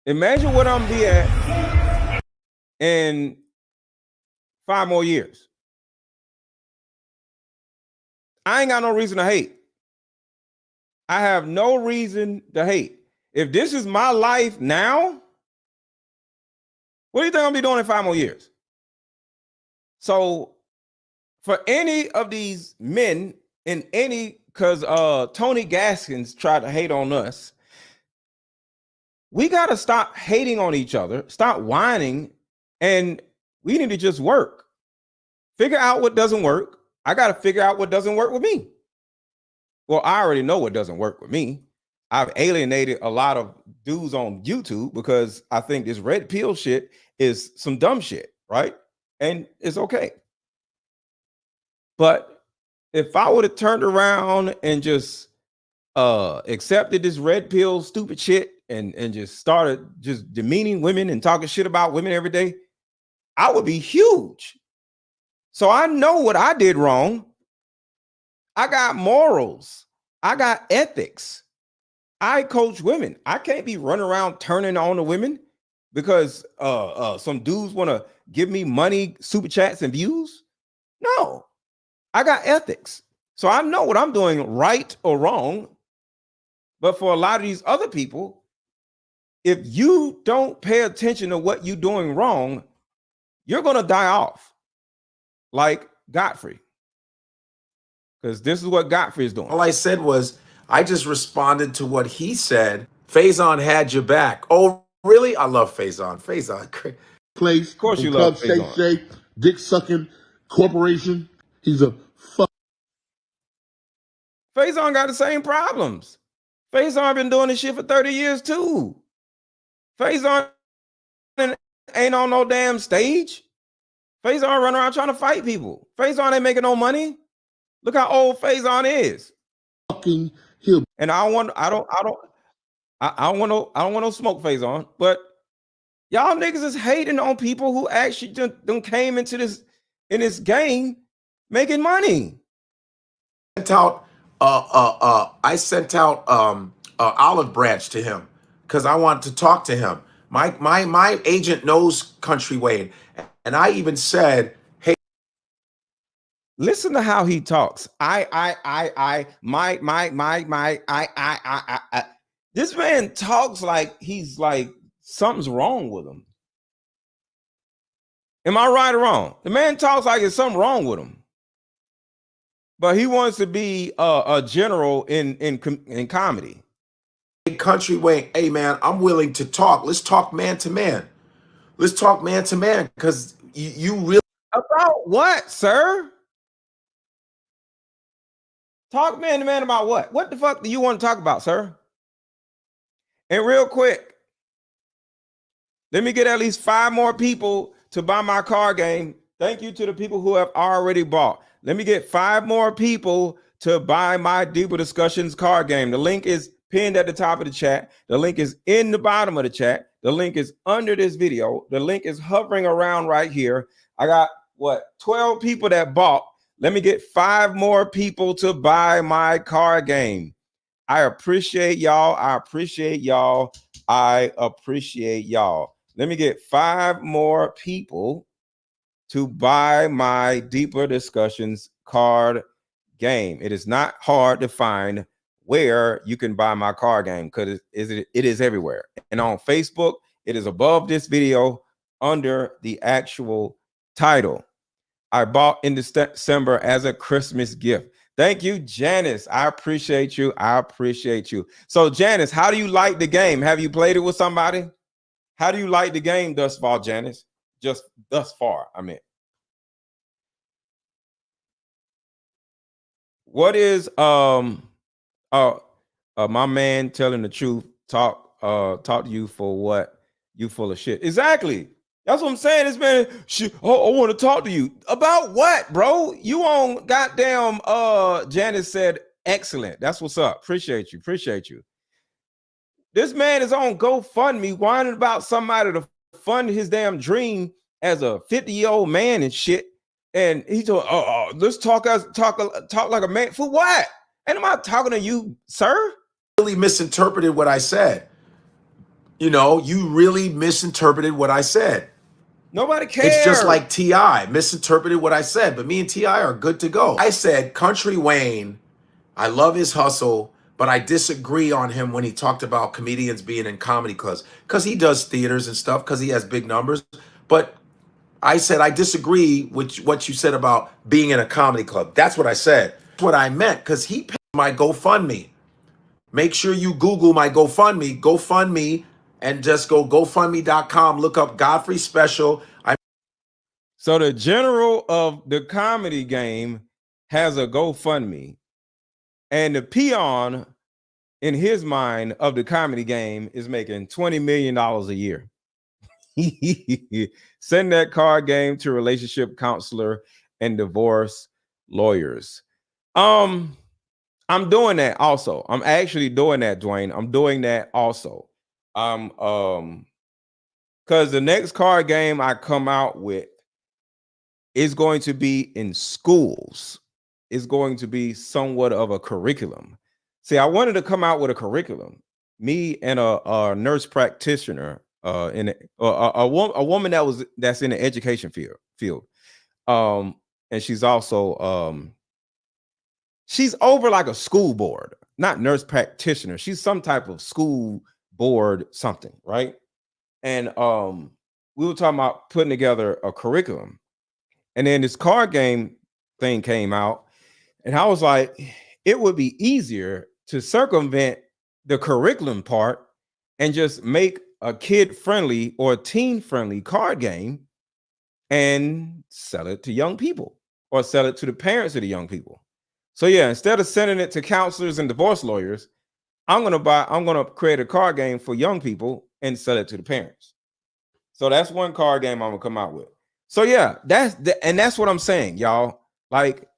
imagine what I'm be at in 5 more years. I ain't got no reason to hate. I have no reason to hate. If this is my life now, what do you think I'll be doing in 5 more years? So for any of these men because Tony Gaskins tried to hate on us, we got to stop hating on each other, stop whining, and we need to just work. Figure out what doesn't work. I got to figure out what doesn't work with me. Well, I already know what doesn't work with me. I've alienated a lot of dudes on YouTube because I think this red pill shit is some dumb shit, right? And it's okay. But if I would have turned around and just accepted this red pill stupid shit and just started just demeaning women and talking shit about women every day, I would be huge. So I know what I did wrong. I got morals. I got ethics. I coach women. I can't be running around turning on the women because some dudes want to give me money, super chats, and views. No, I got ethics. So I know what I'm doing right or wrong. But for a lot of these other people, if you don't pay attention to what you're doing wrong, you're going to die off like Godfrey. Because this is what Godfrey is doing. All I said was, I just responded to what he said. Faizon had your back. Oh, really? I love Faizon. Faizon, great. Place. Of course you love Shay Faizon. Shay, dick sucking corporation. He's a fuck. Faizon got the same problems. Faizon been doing this shit for 30 years too. Faizon ain't on no damn stage. Faizon running around trying to fight people. Faizon ain't making no money. Look how old Faizon is. Fucking him. And I don't want no smoke Faizon, but y'all niggas is hating on people who actually done came into this game making money. I sent out olive branch to him because I want to talk to him. My agent knows Kountry Wayne, and I even said, "Hey, listen to how he talks. This man talks like he's like something's wrong with him. Am I right or wrong? The man talks like there's something wrong with him. But he wants to be a general in comedy. Kountry Wayne, hey man, I'm willing to talk. Let's talk man to man. Let's talk man to man because you really about what, sir? Talk man to man about what? What the fuck do you want to talk about, sir? And real quick, let me get at least 5 more people to buy my card game. Thank you to the people who have already bought. Let me get 5 more people to buy my Deeper Discussions card game. The link is pinned at the top of the chat. The link is in the bottom of the chat. The link is under this video. The link is hovering around right here. I got, 12 people that bought. Let me get 5 more people to buy my card game. I appreciate y'all. I appreciate y'all. I appreciate y'all. Let me get 5 more people to buy my Deeper Discussions card game. It is not hard to find where you can buy my card game because it is everywhere. And on Facebook, it is above this video under the actual title. I bought in December as a Christmas gift. Thank you, Janice. I appreciate you. I appreciate you. So, Janice, how do you like the game? Have you played it with somebody? How do you like the game thus far, Janice? Just thus far, I mean. What is my man telling the truth? Talk to you for what? You full of shit. Exactly. That's what I'm saying. This man, shit, I want to talk to you. About what, bro? You on goddamn Janice said excellent. That's what's up. Appreciate you. Appreciate you. This man is on GoFundMe whining about somebody to fund his damn dream as a 50-year-old man and shit. And he told, let's talk like a man. For what? And am I talking to you, sir? Really misinterpreted what I said. You know, you really misinterpreted what I said. Nobody cares. It's just like T.I. misinterpreted what I said, but me and T.I. are good to go. I said, Kountry Wayne, I love his hustle, but I disagree on him when he talked about comedians being in comedy clubs because he does theaters and stuff because he has big numbers. But I said, I disagree with what you said about being in a comedy club. That's what I said. That's what I meant because he paid my GoFundMe. Make sure you Google my GoFundMe, and just go GoFundMe.com, look up Godfrey Special. So the general of the comedy game has a GoFundMe, and the peon in his mind of the comedy game is making $20 million a year. Send that card game to relationship counselor and divorce lawyers. I'm I'm doing that also. I'm actually doing that, Dwayne. I'm doing that also. Because the next card game I come out with is going to be in schools. It's going to be somewhat of a curriculum. See, I wanted to come out with a curriculum. Me and a nurse practitioner, a woman that's in the education field. And she's also she's over like a school board, not nurse practitioner. She's some type of school board something, right? And we were talking about putting together a curriculum. And then this card game thing came out, and I was like, it would be easier to circumvent the curriculum part and just make a kid-friendly or teen-friendly card game and sell it to young people or sell it to the parents of the young people. So yeah, instead of sending it to counselors and divorce lawyers, I'm gonna create a card game for young people and sell it to the parents. So that's one card game I'm gonna come out with. So yeah, that's what I'm saying, y'all. Like,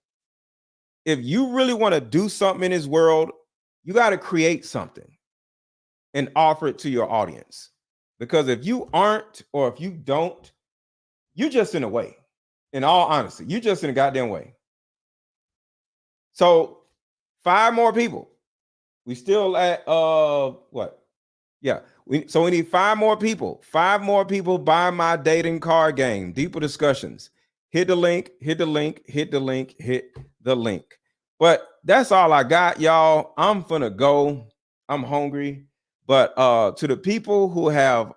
if you really want to do something in this world, you got to create something and offer it to your audience. Because if you aren't, or if you don't, you're just in the way. In all honesty, you're just in a goddamn way. So 5 more people. We still at what? Yeah. We need 5 more people. 5 more people buy my dating card game. Deeper discussions. Hit the link, hit the link, hit the link, hit the link. But that's all I got, y'all. I'm finna go. I'm hungry. But to the people who have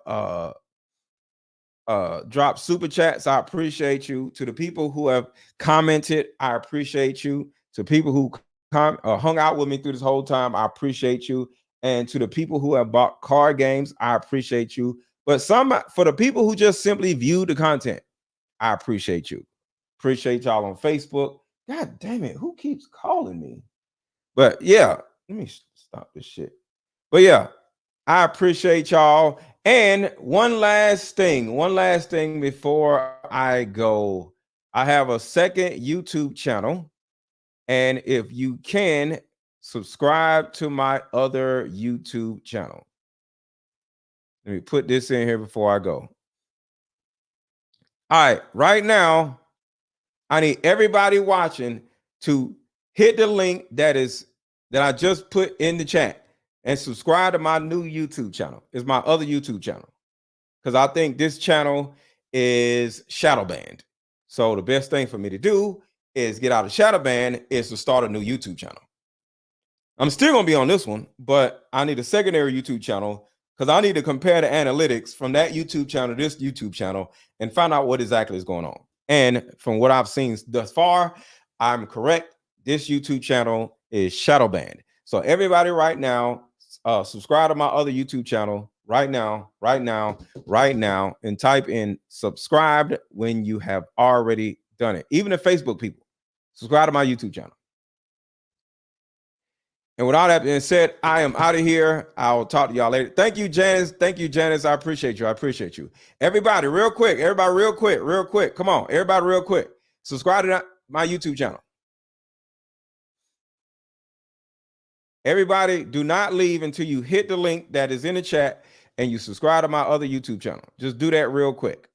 dropped super chats, I appreciate you. To the people who have commented, I appreciate you. To people who hung out with me through this whole time, I appreciate you. And to the people who have bought card games, I appreciate you. But for the people who just simply view the content, I appreciate you. Appreciate y'all on Facebook. God damn it, who keeps calling me? But yeah, let me stop this shit. But yeah, I appreciate y'all. And one last thing before I go. I have a second YouTube channel. And if you can, subscribe to my other YouTube channel. Let me put this in here before I go. All right, right now, I need everybody watching to hit the link that I just put in the chat and subscribe to my new YouTube channel. It's my other YouTube channel, because I think this channel is shadow banned. So the best thing for me to do is get out of shadow ban is to start a new YouTube channel. I'm still gonna be on this one, but I need a secondary YouTube channel because I need to compare the analytics from that YouTube channel to this YouTube channel and find out what exactly is going on. And from what I've seen thus far, I'm correct. This YouTube channel is shadow banned. So everybody right now, subscribe to my other YouTube channel right now, and type in subscribed when you have already done it. Even the Facebook people, subscribe to my YouTube channel. And with all that being said, I am out of here. I'll talk to y'all later. Thank you, Janice. Thank you, Janice. I appreciate you. Everybody, real quick. Come on, everybody, real quick. Subscribe to my YouTube channel. Everybody, do not leave until you hit the link that is in the chat and you subscribe to my other YouTube channel. Just do that real quick.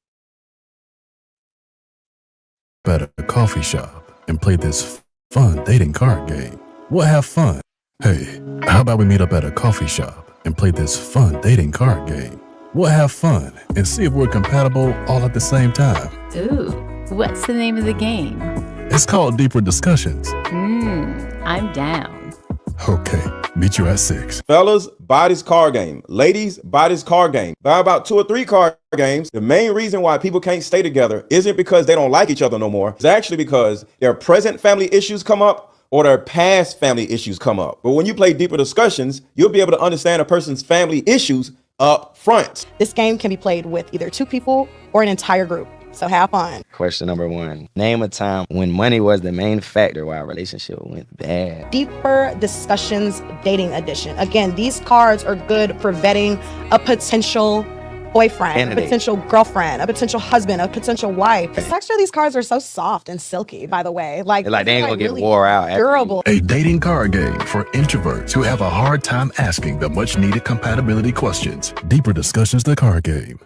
At a coffee shop and play this fun dating card game. We'll have fun. Hey, how about we meet up at a coffee shop and play this fun dating card game? We'll have fun and see if we're compatible all at the same time. Ooh, what's the name of the game? It's called Deeper Discussions. I'm down. Okay, meet you at 6. Fellas, buy this card game. Ladies, buy this card game. Buy about 2 or 3 card games. The main reason why people can't stay together isn't because they don't like each other no more. It's actually because their present family issues come up or their past family issues come up. But when you play Deeper Discussions, you'll be able to understand a person's family issues up front. This game can be played with either 2 people or an entire group. So have fun. Question number 1. Name a time when money was the main factor why a relationship went bad. Deeper Discussions Dating Edition. Again, these cards are good for vetting a potential boyfriend, Candidate. a potential girlfriend, a potential husband, a potential wife. The texture of these cards are so soft and silky, by the way. Like They ain't gonna get really wore out. durable. A dating card game for introverts who have a hard time asking the much needed compatibility questions. Deeper Discussions, the card game.